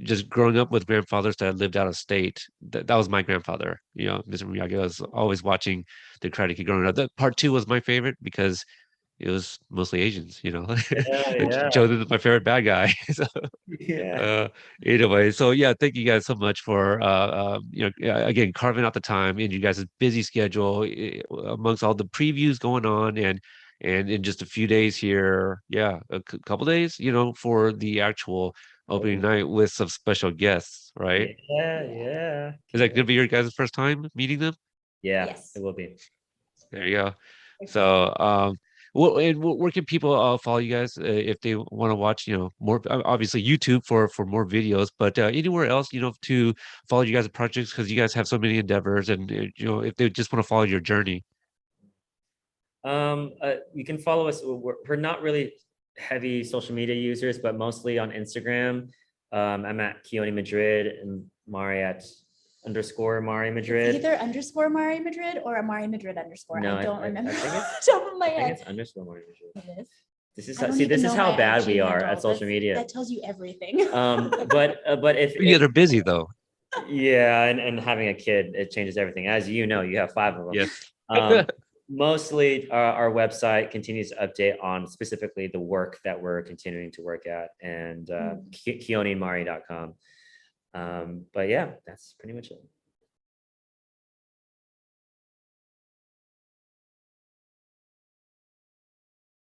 just growing up with grandfathers that lived out of state, that was my grandfather, Mr. Miyagi. I was always watching the Karate Kid growing up. That part two was my favorite because it was mostly Asians, you know. Yeah, yeah, Joe is my favorite bad guy. So, yeah. uh, anyway, so yeah, thank you guys so much for again carving out the time in you guys' busy schedule amongst all the previews going on and in just a few days here, yeah, couple days, for the actual opening Open. night with some special guests, right? Yeah, Yeah. yeah. Is that Can't gonna wait. be your guys' first time meeting them? Yeah, it Yes, will be. There you go. for sure. So, where can people follow you guys if they want to watch, more obviously YouTube for more videos, but anywhere else, to follow you guys' projects because you guys have so many endeavors, and if they just want to follow your journey. You can follow us. We're not really heavy social media users, but mostly on Instagram. I'm at Keone Madrid and Mari at _Mari It's Madrid. either underscore Mari Madrid or Mari Madrid underscore. No, I don't I remember. think it's Top of my I think head. it's _Mari Madrid. It is. This is I don't see, even this is know how my bad IG we are handle. at social media. That tells you everything. But You guys are busy though. yeah, and having a kid, it changes everything. As you know, you have 5 of them. Yes. Mostly our website continues to update on specifically the work that we're continuing to work at, and keoneandmari.com. But yeah, that's pretty much it.